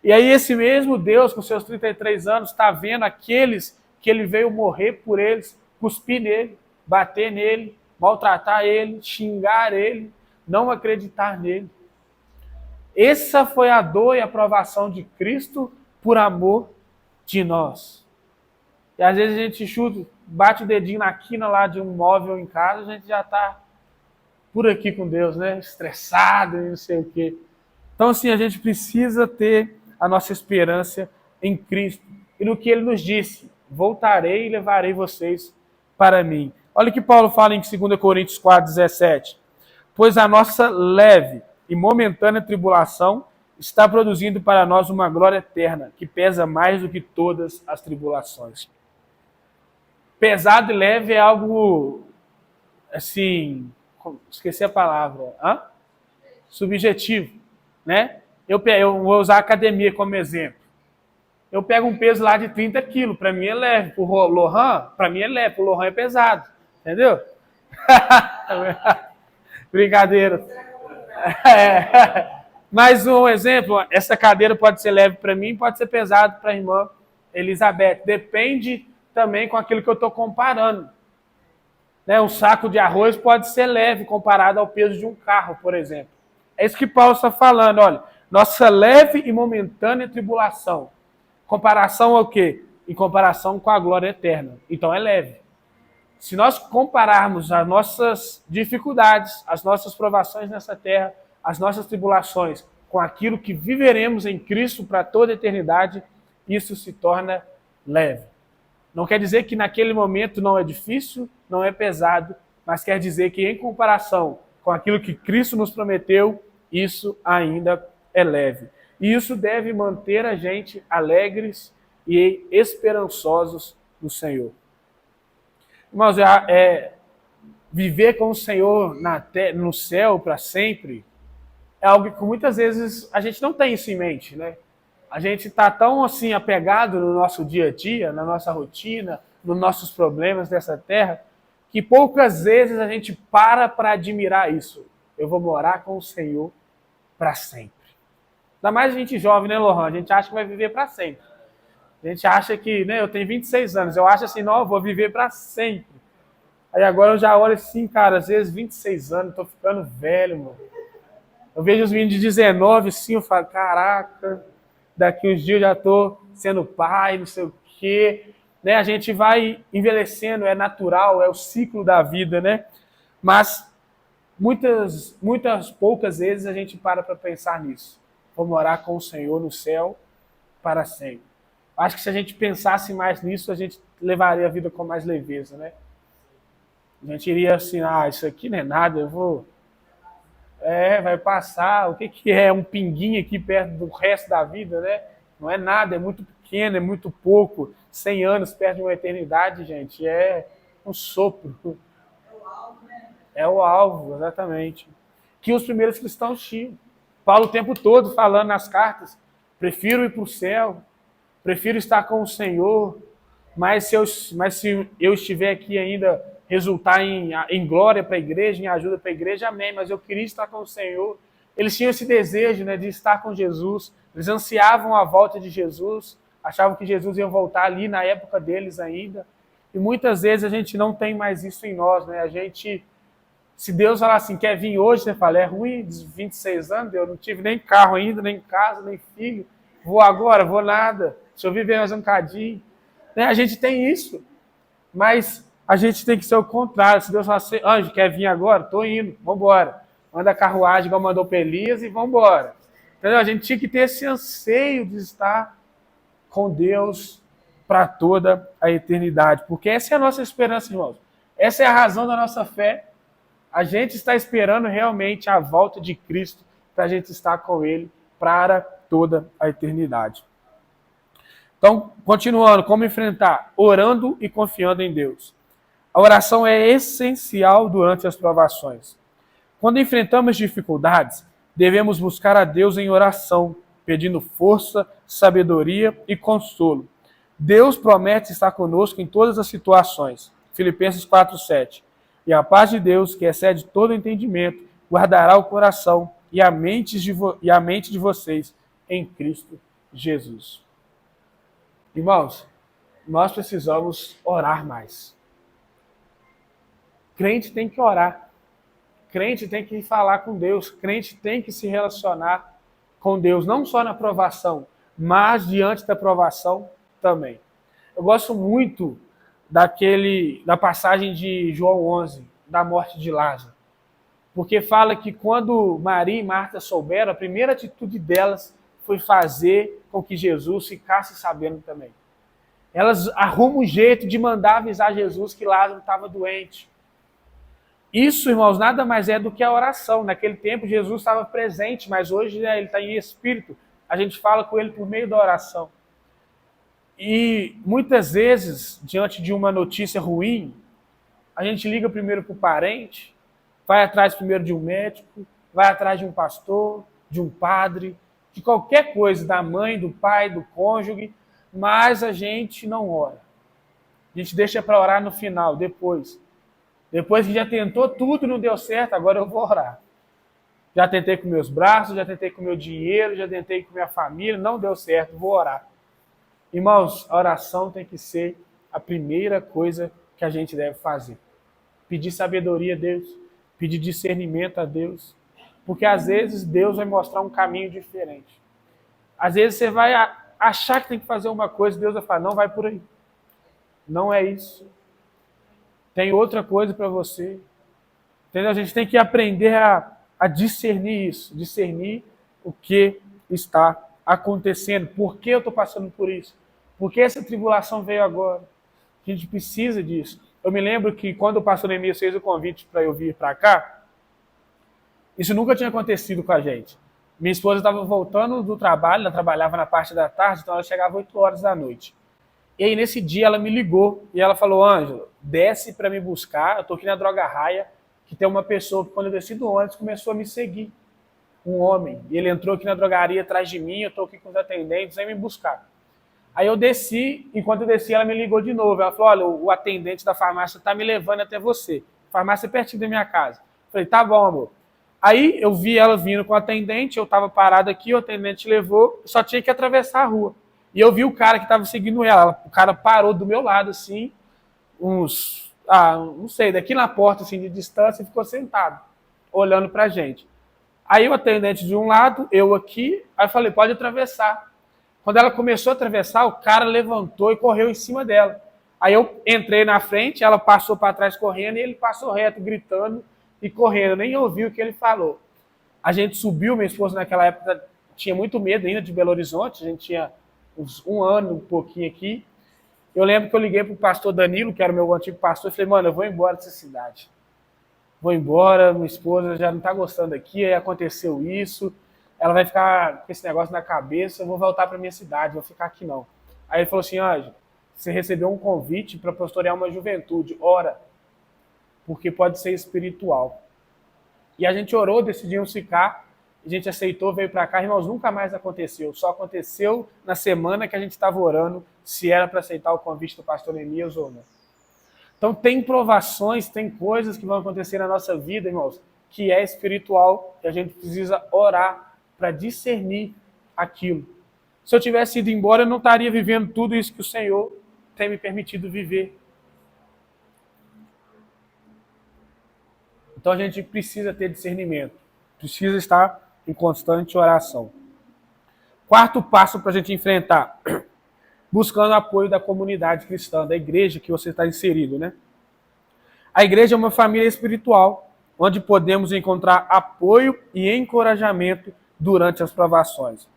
E aí esse mesmo Deus, com seus 33 anos, está vendo aqueles que ele veio morrer por eles, cuspir nele, bater nele, maltratar ele, xingar ele, não acreditar nele. Essa foi a dor e a provação de Cristo por amor de nós. E às vezes a gente chuta, bate o dedinho na quina lá de um móvel em casa, a gente já está por aqui com Deus, né? Estressado e não sei o quê. Então, assim, a gente precisa ter a nossa esperança em Cristo. E no que ele nos disse, voltarei e levarei vocês para mim. Olha o que Paulo fala em 2 Coríntios 4:17. Pois a nossa leve e momentânea tribulação está produzindo para nós uma glória eterna, que pesa mais do que todas as tribulações. Pesado e leve é algo, assim, esqueci a palavra, subjetivo, né? Eu vou usar a academia como exemplo. Eu pego um peso lá de 30 quilos, para mim é leve. Para o Lohan, para mim é leve, para o Lohan é pesado, entendeu? Brincadeira. Mais um exemplo, essa cadeira pode ser leve para mim, pode ser pesado para a irmã Elizabeth. Depende também com aquilo que eu estou comparando. Né? Um saco de arroz pode ser leve comparado ao peso de um carro, por exemplo. É isso que Paulo está falando, olha. Nossa leve e momentânea tribulação. Comparação ao quê? Em comparação com a glória eterna. Então é leve. Se nós compararmos as nossas dificuldades, as nossas provações nessa terra, as nossas tribulações, com aquilo que viveremos em Cristo para toda a eternidade, isso se torna leve. Não quer dizer que naquele momento não é difícil, não é pesado, mas quer dizer que em comparação com aquilo que Cristo nos prometeu, isso ainda é leve. E isso deve manter a gente alegres e esperançosos no Senhor. Irmãos, viver com o Senhor no céu para sempre é algo que muitas vezes a gente não tem isso em mente, né? A gente está tão assim apegado no nosso dia a dia, na nossa rotina, nos nossos problemas dessa terra, que poucas vezes a gente para admirar isso. Eu vou morar com o Senhor para sempre. Ainda mais a gente jovem, né, Lohan? A gente acha que vai viver para sempre. A gente acha que, né, eu tenho 26 anos, eu acho assim, não, eu vou viver para sempre. Aí agora eu já olho assim, cara, às vezes 26 anos, tô ficando velho, mano. Eu vejo os meninos de 19, assim, eu falo, caraca, daqui uns dias eu já tô sendo pai, não sei o quê. Né? A gente vai envelhecendo, é natural, é o ciclo da vida, né? Mas muitas poucas vezes a gente para pensar nisso. Vou morar com o Senhor no céu para sempre. Acho que se a gente pensasse mais nisso, a gente levaria a vida com mais leveza, né? A gente iria assim, isso aqui não é nada, eu vou... vai passar, o que é um pinguinho aqui perto do resto da vida, né? Não é nada, é muito pequeno, é muito pouco. 100 anos perto de uma eternidade, gente, é um sopro. É o alvo, né? É o alvo, exatamente. Que os primeiros cristãos tinham. Paulo o tempo todo falando nas cartas, prefiro ir para o céu, prefiro estar com o Senhor, mas se eu estiver aqui ainda resultar em glória para a igreja, em ajuda para a igreja, amém, mas eu queria estar com o Senhor. Eles tinham esse desejo, né, de estar com Jesus, eles ansiavam a volta de Jesus, achavam que Jesus ia voltar ali na época deles ainda, e muitas vezes a gente não tem mais isso em nós, né? A gente, se Deus falar assim, quer vir hoje, você fala, é ruim, 26 anos, eu não tive nem carro ainda, nem casa, nem filho, vou agora, vou nada, deixa eu viver mais um cadinho. Né? A gente tem isso, mas a gente tem que ser o contrário. Se Deus falar assim, anjo, quer vir agora? Estou indo, vamos embora. Manda a carruagem igual mandou para Elias e vamos embora. Entendeu? A gente tinha que ter esse anseio de estar com Deus para toda a eternidade, porque essa é a nossa esperança, irmãos. Essa é a razão da nossa fé. A gente está esperando realmente a volta de Cristo para a gente estar com Ele para toda a eternidade. Então, continuando, como enfrentar? Orando e confiando em Deus. A oração é essencial durante as provações. Quando enfrentamos dificuldades, devemos buscar a Deus em oração, pedindo força, sabedoria e consolo. Deus promete estar conosco em todas as situações. Filipenses 4:7. E a paz de Deus, que excede todo entendimento, guardará o coração e a mente de vocês em Cristo Jesus. Irmãos, nós precisamos orar mais. Crente tem que orar. Crente tem que falar com Deus. Crente tem que se relacionar com Deus, não só na provação, mas diante da provação também. Eu gosto muito da passagem de João 11, da morte de Lázaro. Porque fala que quando Maria e Marta souberam, a primeira atitude delas foi fazer com que Jesus ficasse sabendo também. Elas arrumam um jeito de mandar avisar Jesus que Lázaro estava doente. Isso, irmãos, nada mais é do que a oração. Naquele tempo Jesus estava presente, mas hoje ele está em espírito. A gente fala com ele por meio da oração. E muitas vezes, diante de uma notícia ruim, a gente liga primeiro para o parente, vai atrás primeiro de um médico, vai atrás de um pastor, de um padre, de qualquer coisa, da mãe, do pai, do cônjuge, mas a gente não ora. A gente deixa para orar no final, depois. Depois que já tentou tudo, não deu certo, agora eu vou orar. Já tentei com meus braços, já tentei com meu dinheiro, já tentei com minha família, não deu certo, vou orar. Irmãos, a oração tem que ser a primeira coisa que a gente deve fazer. Pedir sabedoria a Deus, pedir discernimento a Deus, porque às vezes Deus vai mostrar um caminho diferente. Às vezes você vai achar que tem que fazer uma coisa, Deus vai falar, não vai por aí. Não é isso. Tem outra coisa para você. Entendeu? A gente tem que aprender a discernir isso, discernir o que está acontecendo, por que eu estou passando por isso, por que essa tribulação veio agora. A gente precisa disso. Eu me lembro que quando o pastor Neemias fez o convite para eu vir para cá, isso nunca tinha acontecido com a gente. Minha esposa estava voltando do trabalho, ela trabalhava na parte da tarde, então ela chegava 8 horas da noite. E aí nesse dia ela me ligou e ela falou, Ângelo, desce para me buscar, eu estou aqui na Droga Raia, que tem uma pessoa que quando eu desci do ônibus começou a me seguir. Um homem, e ele entrou aqui na drogaria atrás de mim, eu estou aqui com os atendentes, vem me buscar. Aí eu desci, enquanto eu desci, ela me ligou de novo. Ela falou, olha, o atendente da farmácia está me levando até você. A farmácia é pertinho da minha casa. Eu falei, tá bom, amor. Aí eu vi ela vindo com o atendente, eu estava parado aqui, o atendente levou, só tinha que atravessar a rua. E eu vi o cara que estava seguindo ela. O cara parou do meu lado, assim, não sei, daqui na porta, assim, de distância, e ficou sentado, olhando pra gente. Aí o atendente de um lado, eu aqui, aí eu falei, pode atravessar. Quando ela começou a atravessar, o cara levantou e correu em cima dela. Aí eu entrei na frente, ela passou para trás correndo e ele passou reto, gritando e correndo. Eu nem ouvi o que ele falou. A gente subiu, minha esposa naquela época tinha muito medo ainda de Belo Horizonte, a gente tinha uns 1 ano, um pouquinho aqui. Eu lembro que eu liguei para o pastor Danilo, que era o meu antigo pastor, e falei, mano, eu vou embora dessa cidade. Vou embora, minha esposa já não está gostando aqui, aí aconteceu isso, ela vai ficar com esse negócio na cabeça, eu vou voltar para minha cidade, vou ficar aqui não. Aí ele falou assim, Ângelo, você recebeu um convite para pastorear uma juventude, ora, porque pode ser espiritual. E a gente orou, decidimos ficar, a gente aceitou, veio para cá, irmãos, nunca mais aconteceu, só aconteceu na semana que a gente estava orando, se era para aceitar o convite do pastor Neemias ou não. Então tem provações, tem coisas que vão acontecer na nossa vida, irmãos, que é espiritual, e a gente precisa orar para discernir aquilo. Se eu tivesse ido embora, eu não estaria vivendo tudo isso que o Senhor tem me permitido viver. Então a gente precisa ter discernimento, precisa estar em constante oração. Quarto passo para a gente enfrentar, buscando o apoio da comunidade cristã, da igreja que você está inserido, né? A igreja é uma família espiritual, onde podemos encontrar apoio e encorajamento durante as provações.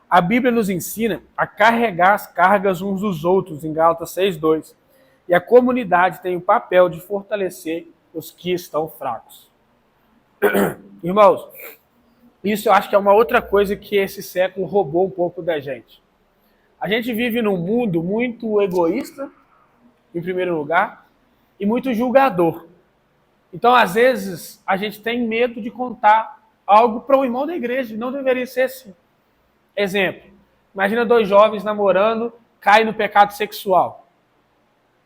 A Bíblia nos ensina a carregar as cargas uns dos outros, em Gálatas 6:2. E a comunidade tem o papel de fortalecer os que estão fracos. Irmãos, isso eu acho que é uma outra coisa que esse século roubou um pouco da gente. A gente vive num mundo muito egoísta, em primeiro lugar, e muito julgador. Então, às vezes, a gente tem medo de contar algo para um irmão da igreja. Não deveria ser assim. Exemplo. Imagina 2 jovens namorando, caem no pecado sexual.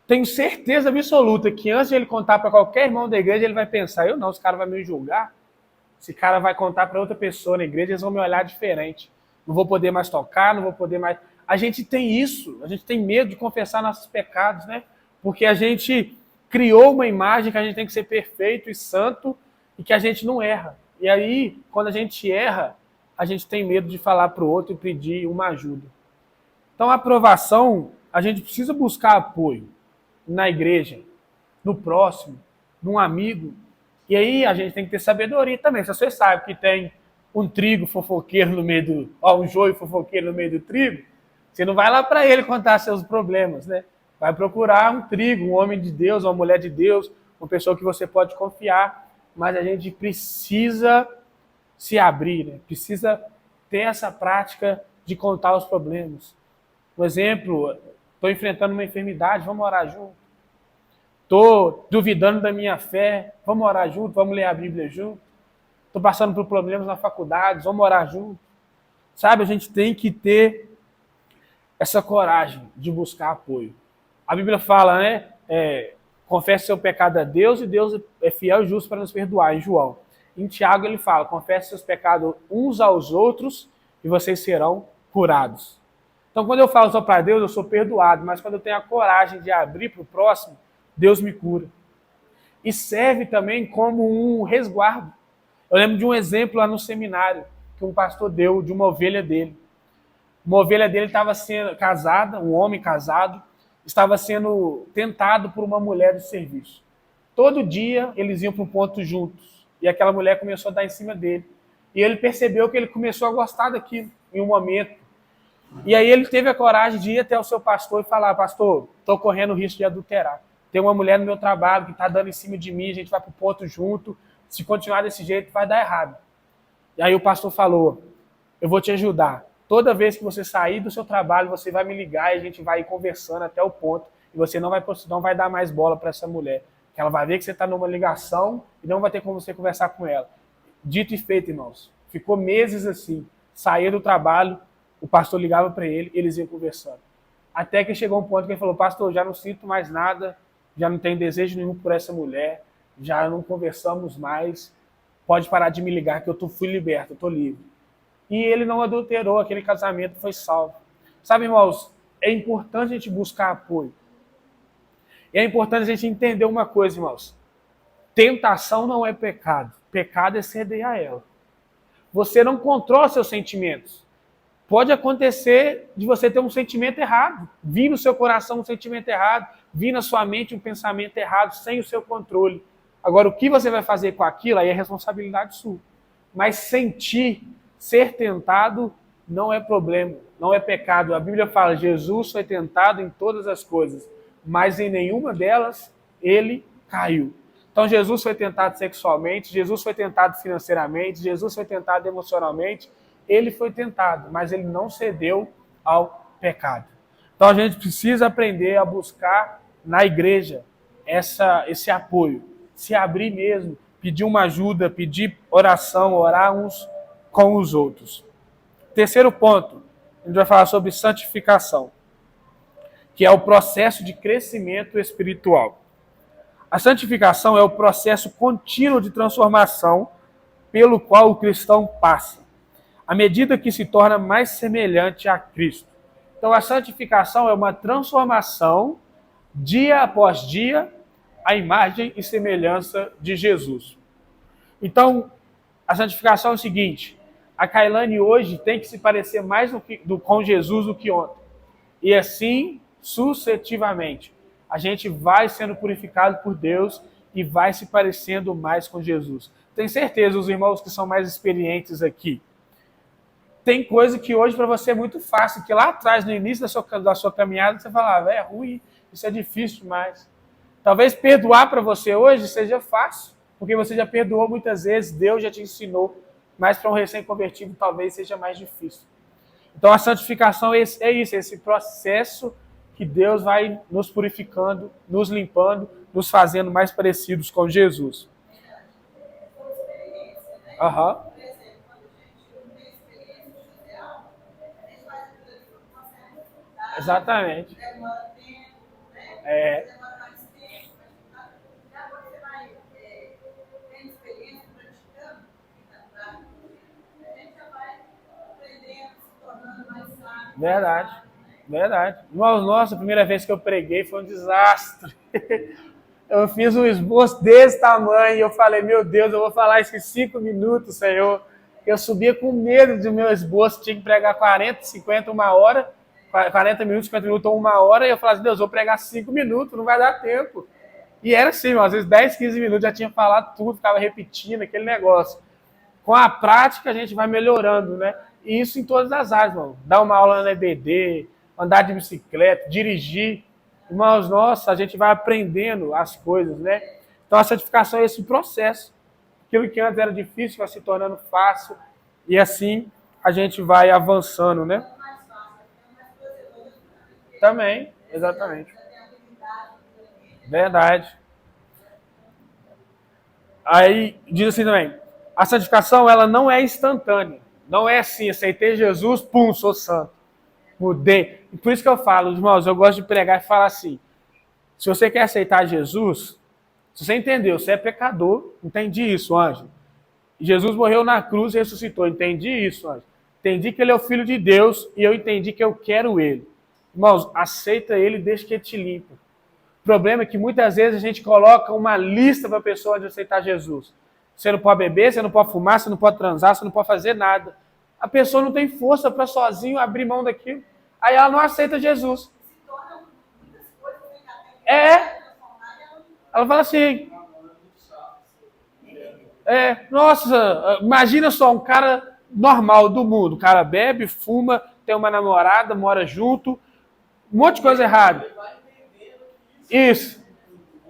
Tenho certeza absoluta que antes de ele contar para qualquer irmão da igreja, ele vai pensar, eu não, esse cara vai me julgar. Esse cara vai contar para outra pessoa na igreja, eles vão me olhar diferente. Não vou poder mais tocar, não vou poder mais... A gente tem isso, a gente tem medo de confessar nossos pecados, né? Porque a gente criou uma imagem que a gente tem que ser perfeito e santo e que a gente não erra. E aí, quando a gente erra, a gente tem medo de falar para o outro e pedir uma ajuda. Então, a aprovação, a gente precisa buscar apoio na igreja, no próximo, num amigo. E aí, a gente tem que ter sabedoria também. Se você sabe que tem um trigo fofoqueiro no meio do... um joio fofoqueiro no meio do trigo, você não vai lá para ele contar seus problemas, né? Vai procurar um trigo, um homem de Deus, uma mulher de Deus, uma pessoa que você pode confiar. Mas a gente precisa se abrir, né? Precisa ter essa prática de contar os problemas. Por exemplo, estou enfrentando uma enfermidade, vamos orar junto. Estou duvidando da minha fé, vamos orar junto, vamos ler a Bíblia junto. Estou passando por problemas na faculdade, vamos orar junto. Sabe, a gente tem que ter essa coragem de buscar apoio. A Bíblia fala, né? Confesse seu pecado a Deus e Deus é fiel e justo para nos perdoar, em João. Em Tiago ele fala, confesse seus pecados uns aos outros e vocês serão curados. Então quando eu falo só para Deus, eu sou perdoado, mas quando eu tenho a coragem de abrir para o próximo, Deus me cura. E serve também como um resguardo. Eu lembro de um exemplo lá no seminário, que um pastor deu de uma ovelha dele. Uma ovelha dele estava sendo casada, um homem casado, estava sendo tentado por uma mulher do serviço. Todo dia eles iam para um ponto juntos. E aquela mulher começou a dar em cima dele. E ele percebeu que ele começou a gostar daquilo em um momento. E aí ele teve a coragem de ir até o seu pastor e falar, pastor, estou correndo o risco de adulterar. Tem uma mulher no meu trabalho que está dando em cima de mim, a gente vai para o ponto junto. Se continuar desse jeito, vai dar errado. E aí o pastor falou, eu vou te ajudar. Toda vez que você sair do seu trabalho, você vai me ligar e a gente vai ir conversando até o ponto. E você não vai dar mais bola para essa mulher. Que ela vai ver que você está numa ligação e não vai ter como você conversar com ela. Dito e feito, irmãos. Ficou meses assim. Saía do trabalho, o pastor ligava para ele, eles iam conversando. Até que chegou um ponto que ele falou, pastor, já não sinto mais nada, já não tenho desejo nenhum por essa mulher, já não conversamos mais, pode parar de me ligar que eu fui liberto, eu estou livre. E ele não adulterou, aquele casamento foi salvo. Sabe, irmãos, é importante a gente buscar apoio. E é importante a gente entender uma coisa, irmãos. Tentação não é pecado. Pecado é ceder a ela. Você não controla seus sentimentos. Pode acontecer de você ter um sentimento errado. Vir no seu coração um sentimento errado. Vir na sua mente um pensamento errado, sem o seu controle. Agora, o que você vai fazer com aquilo, aí é responsabilidade sua. Mas sentir, ser tentado, não é problema, não é pecado. A Bíblia fala, Jesus foi tentado em todas as coisas, mas em nenhuma delas ele caiu. Então Jesus foi tentado sexualmente, Jesus foi tentado financeiramente, Jesus foi tentado emocionalmente, ele foi tentado, mas ele não cedeu ao pecado. Então a gente precisa aprender a buscar na igreja esse apoio, se abrir mesmo, pedir uma ajuda, pedir oração, orar uns com os outros. Terceiro ponto, a gente vai falar sobre santificação, que é o processo de crescimento espiritual. A santificação é o processo contínuo de transformação pelo qual o cristão passa, à medida que se torna mais semelhante a Cristo. Então, a santificação é uma transformação, dia após dia, à imagem e semelhança de Jesus. Então, a santificação é o seguinte, a Kailane hoje tem que se parecer mais com Jesus do que ontem. E assim, sucessivamente, a gente vai sendo purificado por Deus e vai se parecendo mais com Jesus. Tenho certeza, os irmãos que são mais experientes aqui, tem coisa que hoje para você é muito fácil, que lá atrás, no início da sua caminhada, você falava, é ruim, isso é difícil demais. Talvez perdoar para você hoje seja fácil, porque você já perdoou muitas vezes, Deus já te ensinou, mas para um recém-convertido talvez seja mais difícil. Então a santificação é isso, esse processo que Deus vai nos purificando, nos limpando, nos fazendo mais parecidos com Jesus. Por experiência, né? Aham. Por exemplo, Exatamente. demora tempo, né? É, Demora mais tempo, mas já você vai tendo experiência, praticando, na prática, a gente já vai aprendendo, se tornando mais sábio. verdade. Mais sábio, né? Verdade. Nossa, a primeira vez que eu preguei foi um desastre. Eu fiz um esboço desse tamanho e eu falei, meu Deus, eu vou falar isso em 5 minutos, Senhor. Eu subia com medo do meu esboço, tinha que pregar 40, 50, 1 hora, 40 minutos, 50 minutos ou 1 hora, e eu falava assim, Deus, eu vou pregar 5 minutos, não vai dar tempo. E era assim, às vezes 10, 15 minutos já tinha falado tudo, ficava repetindo aquele negócio. Com a prática a gente vai melhorando, né? E isso em todas as áreas, irmão. Dar uma aula na EBD, andar de bicicleta, dirigir. Irmãos, nossa, a gente vai aprendendo as coisas, né? Então a santificação é esse processo. Aquilo que antes era difícil vai se tornando fácil. E assim a gente vai avançando, né? É mais fácil, é mais prazeroso, porque Também, exatamente. já tem habilidade, né? Verdade. Aí diz assim também, a santificação ela não é instantânea. Não é assim, aceitei Jesus, pum, sou santo. Mudei. E por isso que eu falo, irmãos, eu gosto de pregar e falar assim, se você quer aceitar Jesus, se você entendeu, você é pecador, entendi isso, anjo. Jesus morreu na cruz e ressuscitou, entendi isso, anjo. Entendi que ele é o Filho de Deus e eu entendi que eu quero ele. Irmãos, aceita ele desde que ele te limpa. O problema é que muitas vezes a gente coloca uma lista para a pessoa de aceitar Jesus. Você não pode beber, você não pode fumar, você não pode transar, você não pode fazer nada. A pessoa não tem força para sozinho abrir mão daquilo. Aí ela não aceita Jesus. Se tornam muitas coisas, né? É, Transformar e ela não ela fala assim, nossa, imagina só um cara normal do mundo. O cara bebe, fuma, tem uma namorada, mora junto, um monte de coisa errada. Ele vai entendendo que isso Isso.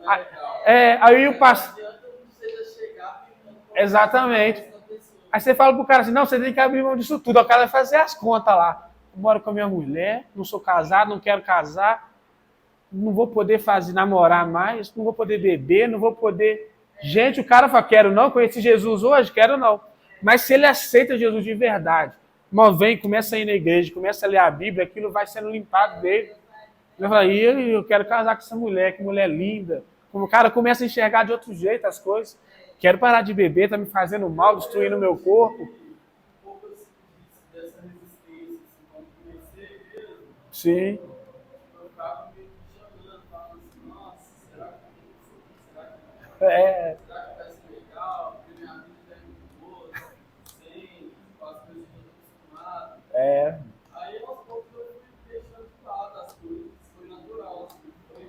não é legal. Aí o pastor... Não adianta você chegar pedindo Exatamente. essa pessoa. Aí você fala pro cara assim, não, você tem que abrir mão disso tudo. O cara vai fazer as contas lá. Eu moro com a minha mulher, não sou casado, não quero casar, não vou poder namorar mais, não vou poder beber, não vou poder... Gente, o cara fala, quero não, conheci Jesus hoje, quero não. Mas se ele aceita Jesus de verdade, irmão, vem, começa a ir na igreja, começa a ler a Bíblia, aquilo vai sendo limpado dele. Ele fala, eu quero casar com essa mulher, que mulher linda. Como o cara começa a enxergar de outro jeito as coisas. Quero parar de beber, tá me fazendo mal, destruindo o meu corpo. Um pouco assim, dessa resistência, assim, quando comecei mesmo, Sim, eu ficava meio que chamando, falando assim, nossa, será que será que vai ser legal? Porque minha vida é muito boa, sem, com as coisas que eu estou acostumado. Aí aos poucos eu fui deixando de lado as coisas, foi natural, assim, foi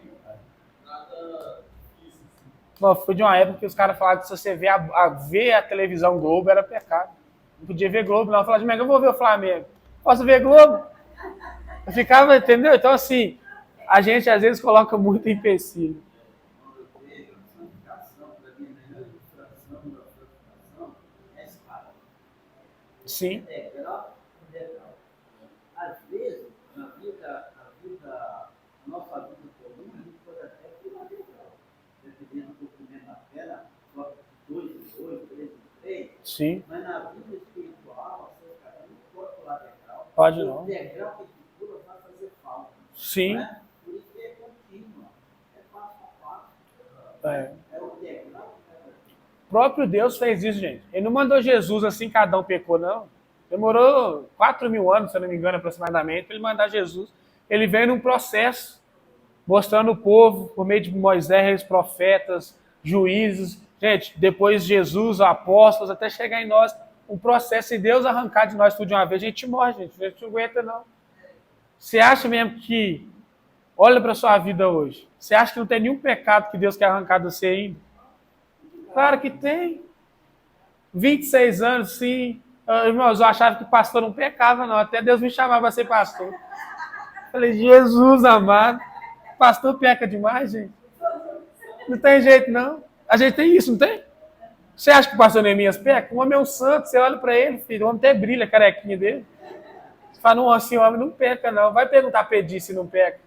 nada difícil, assim. Bom, foi de uma época que os caras falavam que se você ver a televisão Globo era pecado. Não podia ver Globo, não. Eu falava, eu vou ver o Flamengo. Posso ver Globo? Eu ficava, entendeu? Então, assim, a gente às vezes coloca muito empecilho. Sim, Às vezes, a nossa vida comum, a gente pode até ter uma legal. Dependendo do documento da fé, só 2 em 2, 3 em 3. sim, Mas na vida espiritual, você, cara, não pode pular degrau. pode não. O degrau que te pula vai fazer falta. Sim, Né? Por isso que é contínuo. É passo a passo. é. É o degrau que vai fazer. O próprio Deus fez isso, gente. Ele não mandou Jesus assim, cada um pecou, não. Demorou 4.000 anos, se eu não me engano, aproximadamente, para ele mandar Jesus. Ele veio num processo, mostrando o povo, por meio de Moisés, profetas, juízes. Gente, depois Jesus, apóstolos, até chegar em nós, um processo. Se Deus arrancar de nós tudo de uma vez, a gente morre, gente. A gente não aguenta, não. Você acha mesmo que... Olha para a sua vida hoje. Você acha que não tem nenhum pecado que Deus quer arrancar de você ainda? Claro que tem. 26 anos, sim. Irmãos, eu achava que pastor não pecava, não. Até Deus me chamava para ser pastor. Falei, Jesus amado. Pastor peca demais, gente. Não tem jeito, não. A gente tem isso, não tem? Você acha que o pastor Neemias peca? O homem é um santo. Você olha para ele, filho. O homem até brilha a carequinha dele. Você fala, não, assim, o homem não peca, não. Vai perguntar para Pedir se não peca.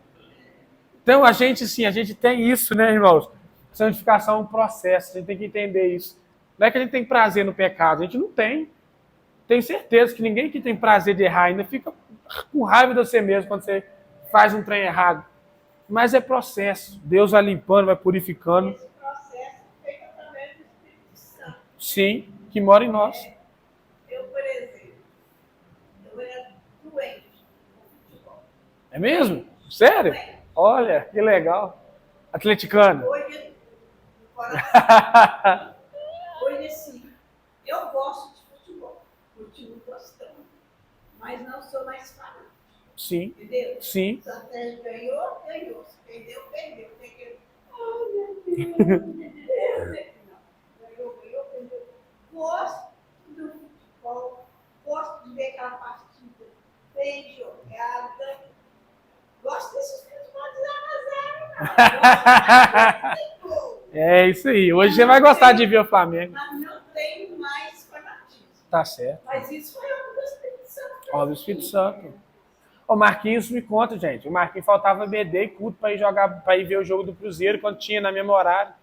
Então, a gente, sim, a gente tem isso, né, irmãos? Santificação é um processo. A gente tem que entender isso. Não é que a gente tem prazer no pecado. A gente não tem. Tenho certeza que ninguém que tem prazer de errar ainda fica com raiva de você mesmo quando você faz um trem errado. Mas é processo. Deus vai limpando, vai purificando. Esse processo é feito através do Espírito Santo. Sim, que mora em nós. Eu, por exemplo, eu era doente no futebol. É mesmo? Sério? Olha, que legal. Atleticano. Hoje, no coração, hoje sim, eu gosto de futebol, continuo gostando, mas não sou mais fanático, Sim, entendeu? sim. Se o Atlético ganhou, ganhou. Se perdeu, perdeu. Tem que... Ai, meu Deus. Não, ganhou, perdeu. Gosto do futebol, gosto de ver aquela partida bem jogada. Gosto desses futebol de 0x0, É isso aí. Hoje você vai gostar de ver o Flamengo. mas não tenho mais fanatismo. Tá certo. Mas isso foi obra do Espírito Santo. Ó, do Espírito Santo. O Marquinhos me conta, gente. O Marquinhos faltava BD e culto para ir jogar, para ir ver o jogo do Cruzeiro quando tinha na mesma horário.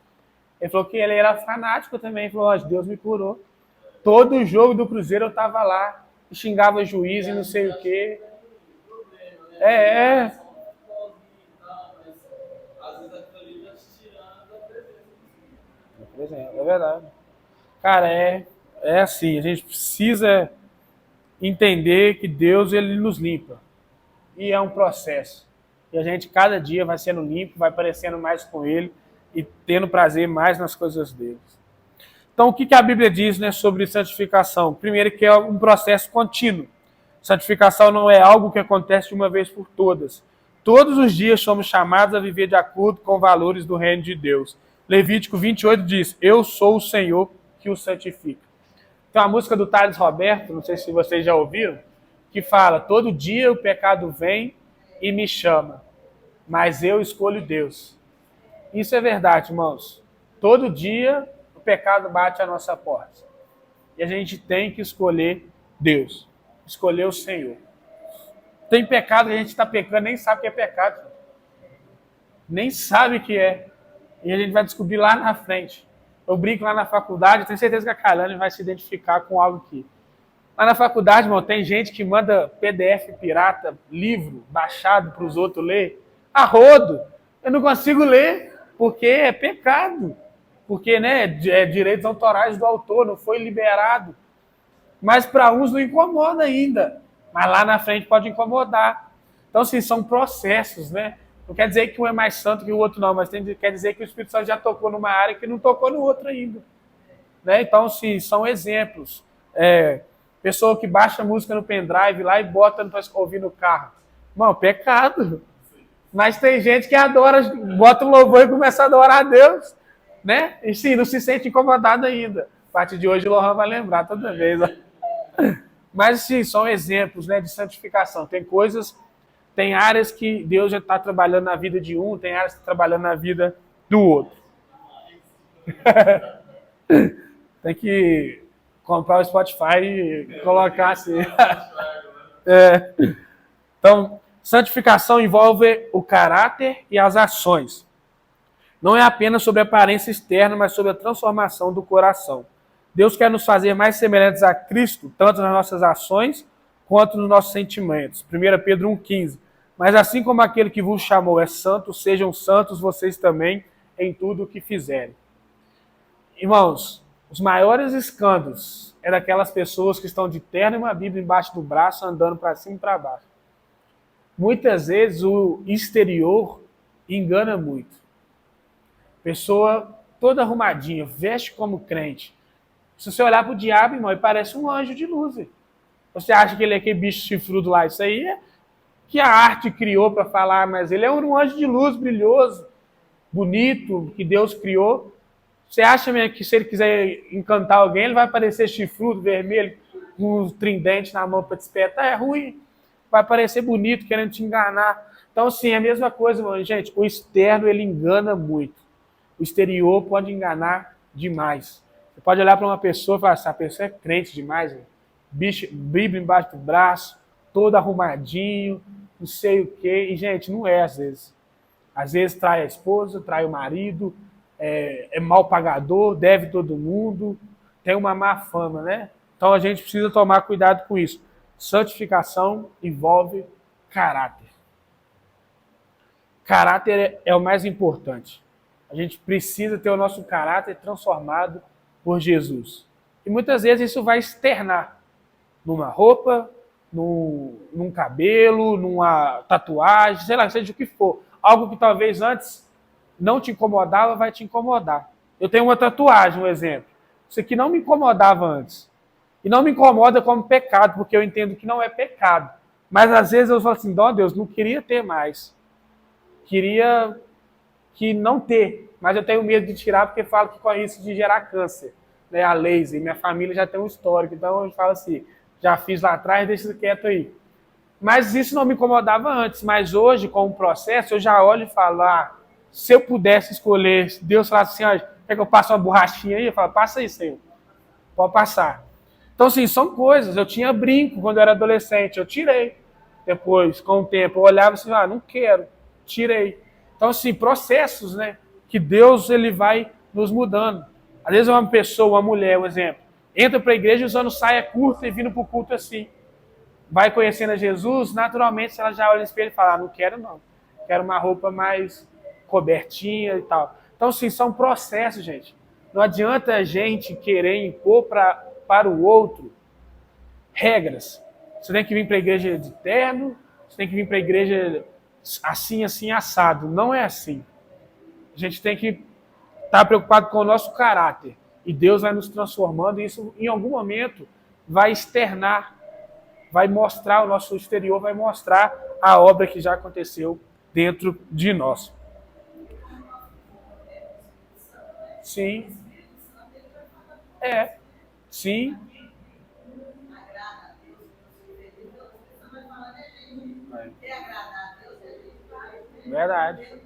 Ele falou que ele era fanático também. Ele falou, ó, Deus me curou. Todo jogo do Cruzeiro eu tava lá, xingava juiz e não sei o quê. É. Por exemplo, é verdade. Cara, é assim, a gente precisa entender que Deus, ele nos limpa. E é um processo. E a gente, cada dia, vai sendo limpo, vai parecendo mais com ele e tendo prazer mais nas coisas dele. Então, o que a Bíblia diz, né, sobre santificação? Primeiro, que é um processo contínuo. Santificação não é algo que acontece de uma vez por todas. Todos os dias somos chamados a viver de acordo com valores do reino de Deus. Levítico 28 diz, eu sou o Senhor que o santifica. Tem uma música do Thales Roberto, não sei se vocês já ouviram, que fala, todo dia o pecado vem e me chama, mas eu escolho Deus. Isso é verdade, irmãos. Todo dia o pecado bate à nossa porta. E a gente tem que escolher Deus, escolher o Senhor. Tem pecado que a gente está pecando, nem sabe que é pecado. Nem sabe que é. E a gente vai descobrir lá na frente. Eu brinco lá na faculdade, tenho certeza que a Kalane vai se identificar com algo aqui. Lá na faculdade, irmão, tem gente que manda PDF pirata, livro, baixado para os outros ler. A rodo. Eu não consigo ler, porque é pecado. Porque, né, é direitos autorais do autor, não foi liberado. Mas para uns não incomoda ainda. Mas lá na frente pode incomodar. Então, assim, são processos, né? Não quer dizer que um é mais santo que o outro não, mas quer dizer que o Espírito Santo já tocou numa área que não tocou no outro ainda. Né? Então, assim, são exemplos. Pessoa que baixa música no pendrive lá e bota para ouvir no carro. Irmão, pecado. Mas tem gente que adora, bota um louvor e começa a adorar a Deus. Né? E sim, não se sente incomodado ainda. A partir de hoje o Lohan vai lembrar toda vez. Ó. Mas, sim, são exemplos, né, de santificação. Tem áreas que Deus já está trabalhando na vida de um, tem áreas que está trabalhando na vida do outro. Tem que comprar o Spotify e colocar assim. Então, santificação envolve o caráter e as ações. Não é apenas sobre a aparência externa, mas sobre a transformação do coração. Deus quer nos fazer mais semelhantes a Cristo, tanto nas nossas ações quanto nos nossos sentimentos. 1 Pedro 1,15. Mas assim como aquele que vos chamou é santo, sejam santos vocês também em tudo o que fizerem. Irmãos, os maiores escândalos é daquelas pessoas que estão de terno e uma Bíblia embaixo do braço, andando para cima e para baixo. Muitas vezes o exterior engana muito. Pessoa toda arrumadinha, veste como crente. Se você olhar para o diabo, irmão, ele parece um anjo de luz. Você acha que ele é aquele bicho chifrudo lá? Isso aí é que a arte criou para falar, mas ele é um anjo de luz brilhoso, bonito, que Deus criou. Você acha mesmo que se ele quiser encantar alguém, ele vai parecer chifrudo, vermelho, com um tridente na mão para despertar? É ruim. Vai parecer bonito, querendo te enganar. Então, assim, é a mesma coisa, mano. Gente. O externo, ele engana muito. O exterior pode enganar demais. Você pode olhar para uma pessoa e falar assim, a pessoa é crente demais, velho. Bíblia embaixo do braço, todo arrumadinho, não sei o quê. E, gente, não é às vezes. Às vezes trai a esposa, trai o marido, é mal pagador, deve todo mundo, tem uma má fama, né? Então a gente precisa tomar cuidado com isso. Santificação envolve caráter. caráter é o mais importante. A gente precisa ter o nosso caráter transformado por Jesus. E muitas vezes isso vai externar numa roupa, num cabelo, numa tatuagem, sei lá, seja o que for. Algo que talvez antes não te incomodava, vai te incomodar. Eu tenho uma tatuagem, um exemplo. Isso aqui não me incomodava antes. E não me incomoda como pecado, porque eu entendo que não é pecado. Mas às vezes eu falo assim, ó Deus, não queria ter mais. Queria que não ter. Mas eu tenho medo de tirar porque falo que corre risco de gerar câncer. Né, a laser. Minha família já tem um histórico. Então eu falo assim, já fiz lá atrás, deixa isso quieto aí. Mas isso não me incomodava antes. Mas hoje, com o processo, eu já olho e falo, se eu pudesse escolher, se Deus falasse assim, quer que eu passe uma borrachinha aí? Eu falo, passa aí, Senhor. Pode passar. Então, assim, são coisas. Eu tinha brinco quando eu era adolescente, eu tirei. Depois, com o tempo, eu olhava assim, não quero, tirei. Então, assim, processos, né? Que Deus, ele vai nos mudando. Às vezes uma pessoa, uma mulher, um exemplo, entra para a igreja usando saia curta e vindo para o culto assim. Vai conhecendo a Jesus, naturalmente, ela já olha no espelho e fala, não quero não. Quero uma roupa mais cobertinha e tal. Então, assim, são processos, gente. Não adianta a gente querer impor para o outro regras. Você tem que vir para a igreja de terno, você tem que vir para a igreja assim, assim, assado. Não é assim. A gente tem que estar preocupado com o nosso caráter. E Deus vai nos transformando, e isso, em algum momento, vai externar, vai mostrar, o nosso exterior vai mostrar a obra que já aconteceu dentro de nós. Sim. Sim. Verdade.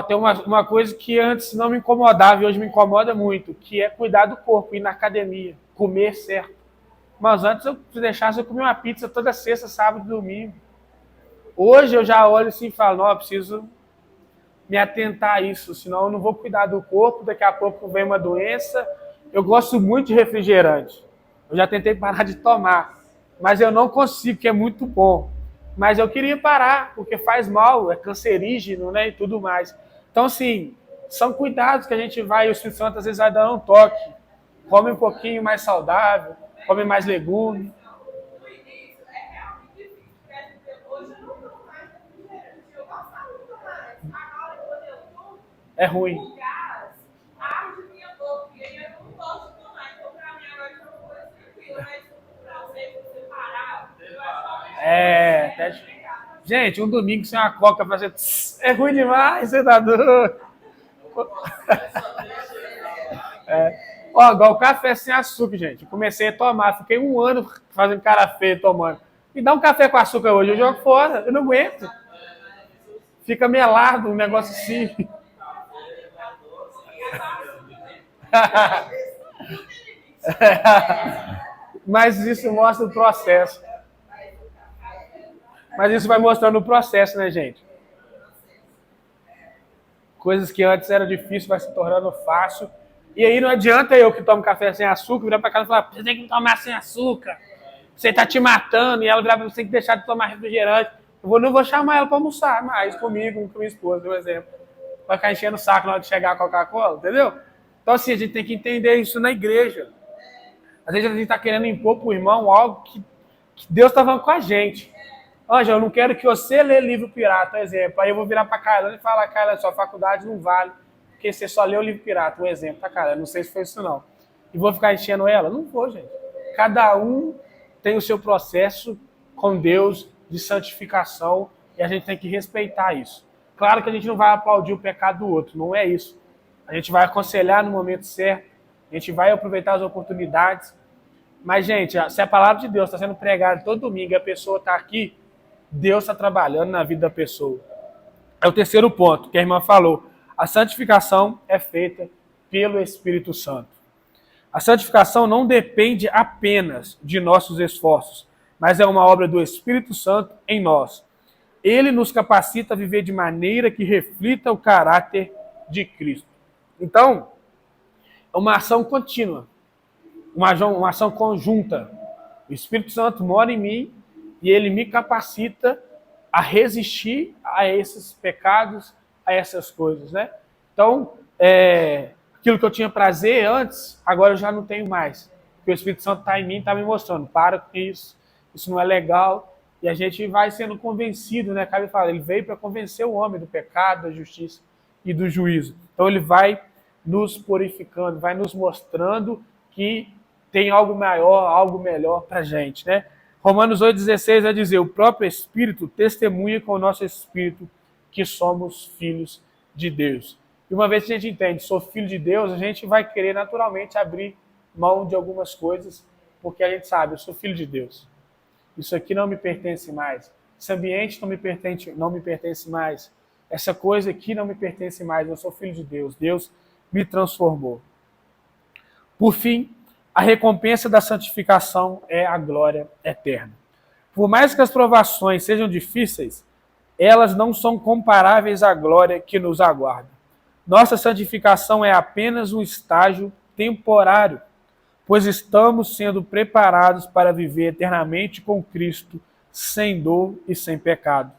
Tem uma coisa que antes não me incomodava e hoje me incomoda muito, que é cuidar do corpo, ir na academia, comer certo. Mas antes eu deixasse eu comer uma pizza toda sexta, sábado e domingo. Hoje eu já olho assim e falo, não, eu preciso me atentar a isso, senão eu não vou cuidar do corpo, daqui a pouco vem uma doença. Eu gosto muito de refrigerante. Eu já tentei parar de tomar, mas eu não consigo, porque é muito bom. Mas eu queria parar, porque faz mal, é cancerígeno, né, e tudo mais. Então, assim, são cuidados que a gente vai, e o Espírito Santo às vezes vai dando um toque. Come um pouquinho mais saudável, come mais legumes. No início, é realmente difícil. Hoje eu não tomo mais refrigerante. Eu gostava de tomar, mas agora quando eu tomo, É ruim. o gás arde minha boca. E aí eu não gosto de tomar. Então, pra mim, agora é uma coisa tranquila. Mas pra você parar, eu acho que Gente, um domingo sem uma coca fazer é ruim demais, você tá doido. Igual café sem açúcar, gente. Eu comecei a tomar, fiquei 1 ano fazendo cara feia tomando. Me dá um café com açúcar hoje, eu jogo fora, eu não aguento. Fica melado, um negócio assim. Mas isso mostra o processo. Mas isso vai mostrando o processo, né, gente? Coisas que antes era difícil, vai se tornando fácil. E aí não adianta eu que tomo café sem açúcar virar pra casa e falar, você tem que tomar sem açúcar. Você tá te matando. E ela virar pra você, tem que deixar de tomar refrigerante. Não vou chamar ela pra almoçar mais comigo, com minha esposa, por exemplo. Vai ficar enchendo o saco na hora de chegar a Coca-Cola, entendeu? Então, assim, a gente tem que entender isso na igreja. Às vezes a gente tá querendo impor pro irmão algo que Deus tá falando com a gente. Ângela, eu não quero que você lê livro pirata, por exemplo. Aí eu vou virar pra Carla e falar, Carla, sua faculdade não vale, porque você só leu livro pirata, um exemplo, tá, Carla? Não sei se foi isso, não. E vou ficar enchendo ela? Não vou, gente. Cada um tem o seu processo com Deus de santificação e a gente tem que respeitar isso. Claro que a gente não vai aplaudir o pecado do outro, não é isso. A gente vai aconselhar no momento certo, a gente vai aproveitar as oportunidades. Mas, gente, se a palavra de Deus está sendo pregada todo domingo e a pessoa está aqui, Deus está trabalhando na vida da pessoa. É o terceiro ponto que a irmã falou. A santificação é feita pelo Espírito Santo. A santificação não depende apenas de nossos esforços, mas é uma obra do Espírito Santo em nós. Ele nos capacita a viver de maneira que reflita o caráter de Cristo. Então, é uma ação contínua, uma ação conjunta. O Espírito Santo mora em mim e ele me capacita a resistir a esses pecados, a essas coisas, né? Então, aquilo que eu tinha prazer antes, agora eu já não tenho mais. Porque o Espírito Santo está em mim, está me mostrando, para com isso não é legal. E a gente vai sendo convencido, né? Cabe falar, ele veio para convencer o homem do pecado, da justiça e do juízo. Então ele vai nos purificando, vai nos mostrando que tem algo maior, algo melhor para a gente, né? Romanos 8,16 vai dizer, o próprio Espírito testemunha com o nosso Espírito que somos filhos de Deus. E uma vez que a gente entende, sou filho de Deus, a gente vai querer naturalmente abrir mão de algumas coisas, porque a gente sabe, eu sou filho de Deus. Isso aqui não me pertence mais. Esse ambiente não me pertence mais. Essa coisa aqui não me pertence mais. Eu sou filho de Deus. Deus me transformou. Por fim, a recompensa da santificação é a glória eterna. Por mais que as provações sejam difíceis, elas não são comparáveis à glória que nos aguarda. Nossa santificação é apenas um estágio temporário, pois estamos sendo preparados para viver eternamente com Cristo, sem dor e sem pecado.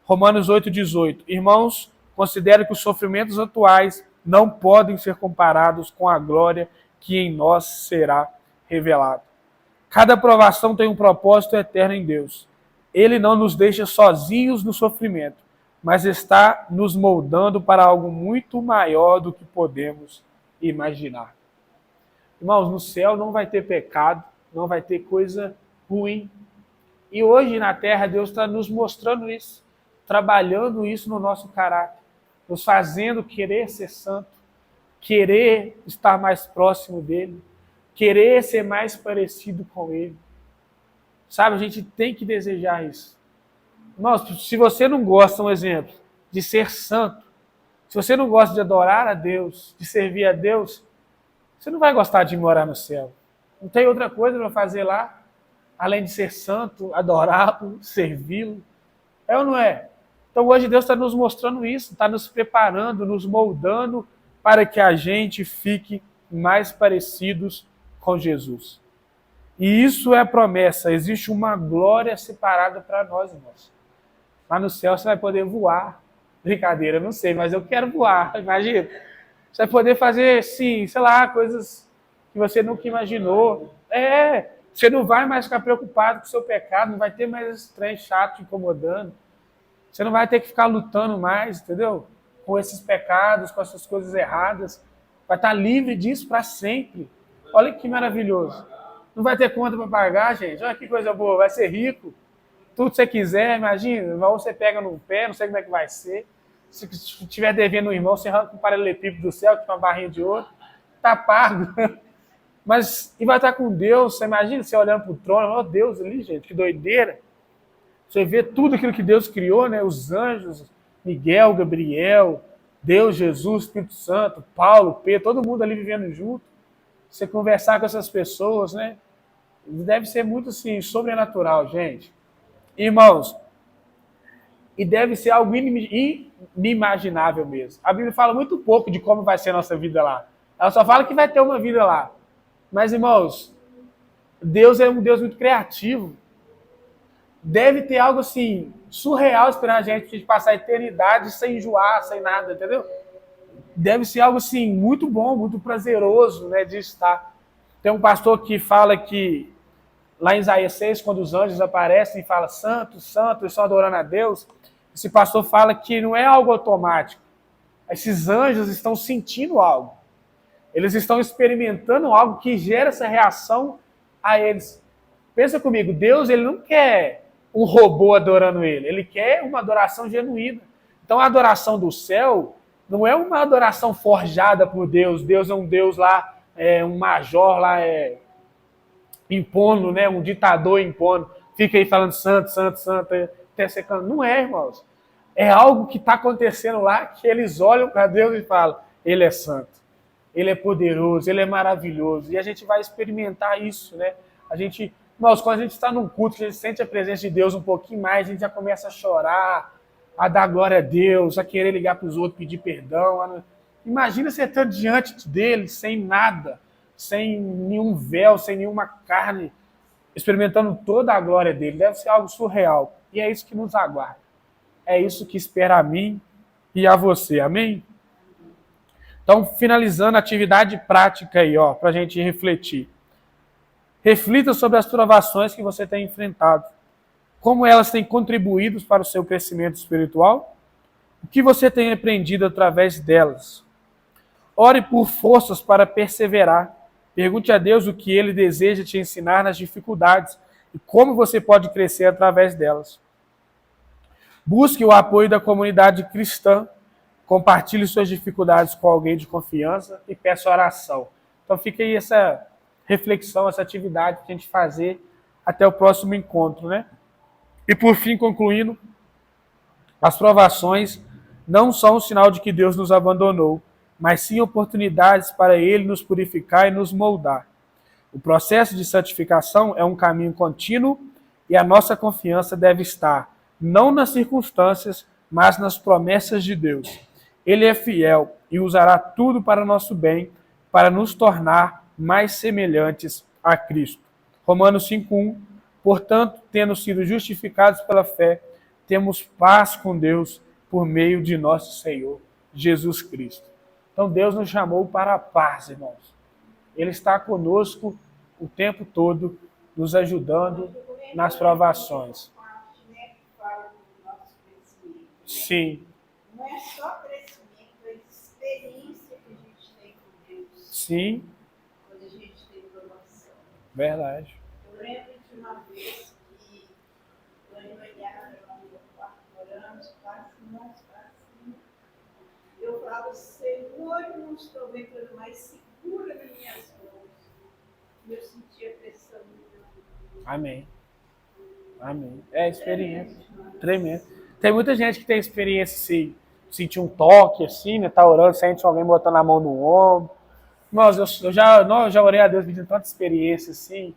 Romanos 8,18. Irmãos, considero que os sofrimentos atuais não podem ser comparados com a glória que em nós será revelada. Cada provação tem um propósito eterno em Deus. Ele não nos deixa sozinhos no sofrimento, mas está nos moldando para algo muito maior do que podemos imaginar. Irmãos, no céu não vai ter pecado, não vai ter coisa ruim. E hoje na terra Deus está nos mostrando isso, trabalhando isso no nosso caráter, nos fazendo querer ser santo, querer estar mais próximo dele, querer ser mais parecido com ele. Sabe, a gente tem que desejar isso. Irmãos, se você não gosta, um exemplo, de ser santo, se você não gosta de adorar a Deus, de servir a Deus, você não vai gostar de morar no céu. Não tem outra coisa para fazer lá, além de ser santo, adorá-lo, servi-lo. É ou não é? Então hoje Deus está nos mostrando isso, está nos preparando, nos moldando para que a gente fique mais parecidos com Jesus. E isso é a promessa, existe uma glória separada para nós, irmãos. Lá no céu você vai poder voar. Brincadeira, não sei, mas eu quero voar, imagina. Você vai poder fazer, sim, sei lá, coisas que você nunca imaginou. Você não vai mais ficar preocupado com o seu pecado, não vai ter mais esse trem chato te incomodando. Você não vai ter que ficar lutando mais, entendeu? Com esses pecados, com essas coisas erradas. Vai estar livre disso para sempre. Olha que maravilhoso. Não vai ter conta para pagar, gente. Olha que coisa boa, vai ser rico. Tudo que você quiser, imagina. Ou você pega no pé, não sei como é que vai ser. Se estiver devendo um irmão, você arranca um paralelepípedo do céu, que é uma barrinha de ouro, tá pago. Mas, e vai estar com Deus, você imagina você olhando para o trono, ó Deus ali, gente, que doideira. Você vê tudo aquilo que Deus criou, né? Os anjos, Miguel, Gabriel, Deus, Jesus, Espírito Santo, Paulo, Pedro, todo mundo ali vivendo junto. Você conversar com essas pessoas, né? Deve ser muito, assim, sobrenatural, gente. Irmãos, e deve ser algo inimaginável mesmo. A Bíblia fala muito pouco de como vai ser a nossa vida lá. Ela só fala que vai ter uma vida lá. Mas, irmãos, Deus é um Deus muito criativo. Deve ter algo assim, surreal esperando a gente passar a eternidade sem enjoar, sem nada, entendeu? Deve ser algo assim, muito bom, muito prazeroso, né, de estar. Tem um pastor que fala que, lá em Isaías 6, quando os anjos aparecem e falam santo, santo, eles estão adorando a Deus, esse pastor fala que não é algo automático. Esses anjos estão sentindo algo. Eles estão experimentando algo que gera essa reação a eles. Pensa comigo, Deus ele não quer um robô adorando ele, ele quer uma adoração genuína. Então a adoração do céu não é uma adoração forjada por Deus. Deus é um Deus lá, um major lá, impondo, né? Um ditador impondo. Fica aí falando santo, santo, santo, até secando. Não é, irmãos. É algo que está acontecendo lá, que eles olham para Deus e falam, ele é santo, ele é poderoso, ele é maravilhoso. E a gente vai experimentar isso, né? Irmãos, quando a gente está num culto, a gente sente a presença de Deus um pouquinho mais, a gente já começa a chorar, a dar glória a Deus, a querer ligar para os outros, pedir perdão. Imagina você estando diante dele, sem nada, sem nenhum véu, sem nenhuma carne, experimentando toda a glória dele. Deve ser algo surreal. E é isso que nos aguarda. é isso que espera a mim e a você. Amém? Então, finalizando a atividade prática aí, ó, para a gente refletir. Reflita sobre as provações que você tem enfrentado. Como elas têm contribuído para o seu crescimento espiritual? O que você tem aprendido através delas? Ore por forças para perseverar. Pergunte a Deus o que Ele deseja te ensinar nas dificuldades e como você pode crescer através delas. Busque o apoio da comunidade cristã. Compartilhe suas dificuldades com alguém de confiança e peça oração. Então fica aí essa reflexão, essa atividade para a gente fazer até o próximo encontro, né? E por fim, concluindo, as provações não são um sinal de que Deus nos abandonou, mas sim oportunidades para Ele nos purificar e nos moldar. O processo de santificação é um caminho contínuo e a nossa confiança deve estar não nas circunstâncias, mas nas promessas de Deus. Ele é fiel e usará tudo para o nosso bem, para nos tornar mais semelhantes a Cristo. Romanos 5:1. Portanto, tendo sido justificados pela fé, temos paz com Deus por meio de nosso Senhor Jesus Cristo. Então Deus nos chamou para a paz, irmãos. Ele está conosco o tempo todo, nos ajudando nas provações. Sim. Não é só crescimento, é experiência que a gente tem com Deus. Sim. Quando a gente tem provação. Verdade. Eu lembro de uma vez que eu olhava no meu quarto orando, eu falava, Senhor, eu não estou aguentando mais, segura nas minhas mãos. E eu sentia pressão. Amém. Amém. É experiência. Tremendo. Tem muita gente que tem experiência se sentir um toque assim, né? Tá orando, sente alguém botando a mão no ombro. Mas eu já orei a Deus pedindo tanta experiência assim.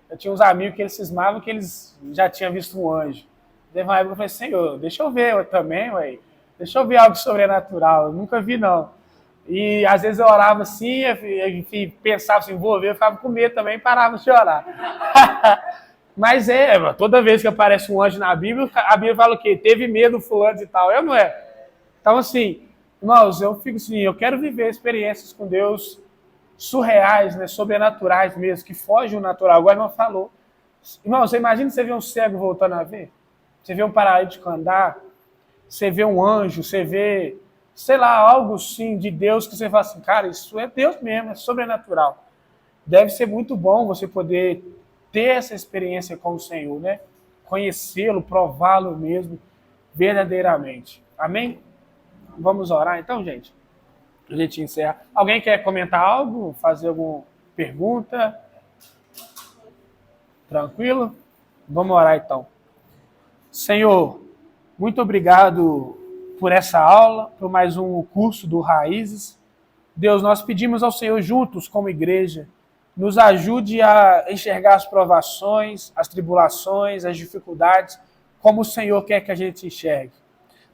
Eu tinha uns amigos que eles cismavam que eles já tinham visto um anjo. Teve uma época que eu falei, Senhor, deixa eu ver eu também, ué. Deixa eu ver algo sobrenatural. Eu nunca vi, não. E às vezes eu orava assim, enfim, pensava assim, vou ver, eu ficava com medo também e parava de orar. Mas toda vez que aparece um anjo na Bíblia, a Bíblia fala o quê? Teve medo fulano e tal. Eu não é. Então, assim, irmãos, eu fico assim, eu quero viver experiências com Deus surreais, né, sobrenaturais mesmo, que fogem do natural. Agora a irmã falou. Irmão, você imagina você ver um cego voltando a ver? Você vê um paralítico andar? Você vê um anjo? Você vê, sei lá, algo assim de Deus que você fala assim, cara, isso é Deus mesmo, é sobrenatural. Deve ser muito bom você poder ter essa experiência com o Senhor, né? Conhecê-lo, prová-lo mesmo, verdadeiramente. Amém? Vamos orar então, gente? A gente encerra. Alguém quer comentar algo? Fazer alguma pergunta? Tranquilo? Vamos orar então. Senhor, muito obrigado por essa aula, por mais um curso do Raízes. Deus, nós pedimos ao Senhor juntos, como igreja, nos ajude a enxergar as provações, as tribulações, as dificuldades, como o Senhor quer que a gente enxergue.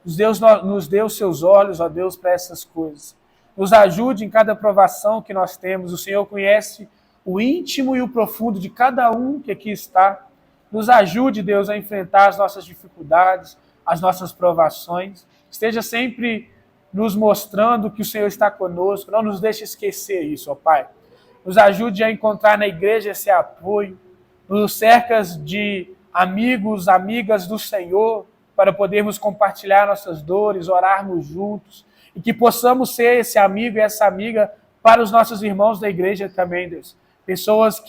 Nos dê os seus olhos, ó Deus, para essas coisas. Nos ajude em cada provação que nós temos. O Senhor conhece o íntimo e o profundo de cada um que aqui está. Nos ajude, Deus, a enfrentar as nossas dificuldades, as nossas provações. Esteja sempre nos mostrando que o Senhor está conosco. Não nos deixe esquecer isso, ó Pai. Nos ajude a encontrar na igreja esse apoio. Nos cercas de amigos, amigas do Senhor, para podermos compartilhar nossas dores, orarmos juntos, e que possamos ser esse amigo e essa amiga para os nossos irmãos da igreja também, Deus. Pessoas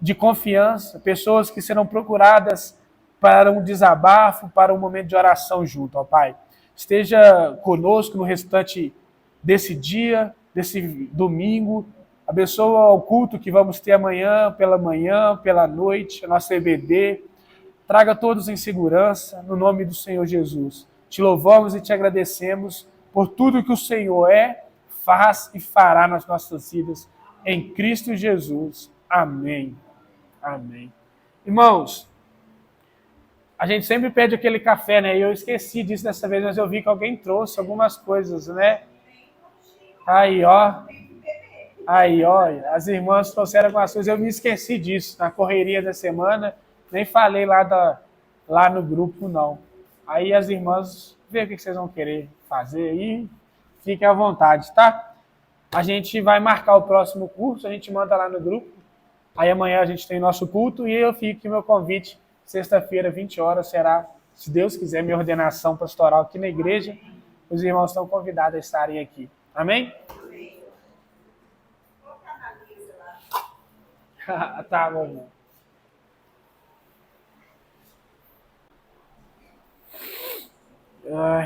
de confiança, pessoas que serão procuradas para um desabafo, para um momento de oração junto, ó Pai. Esteja conosco no restante desse dia, desse domingo. Abençoa o culto que vamos ter amanhã, pela noite, a nossa EBD. Traga todos em segurança, no nome do Senhor Jesus. Te louvamos e te agradecemos por tudo que o Senhor faz e fará nas nossas vidas. Em Cristo Jesus. Amém. Amém. Irmãos, a gente sempre pede aquele café, né? E eu esqueci disso dessa vez, mas eu vi que alguém trouxe algumas coisas, né? Aí, ó. As irmãs trouxeram algumas coisas, eu me esqueci disso na correria da semana. Nem falei lá no grupo, não. Aí as irmãs vê o que vocês vão querer fazer aí. Fiquem à vontade, tá? A gente vai marcar o próximo curso, a gente manda lá no grupo. Aí amanhã a gente tem nosso culto e eu fico aqui meu convite. Sexta-feira, 20 horas, será, se Deus quiser, minha ordenação pastoral aqui na igreja. Os irmãos estão convidados a estarem aqui. Amém? Tá, meu irmão. Ai.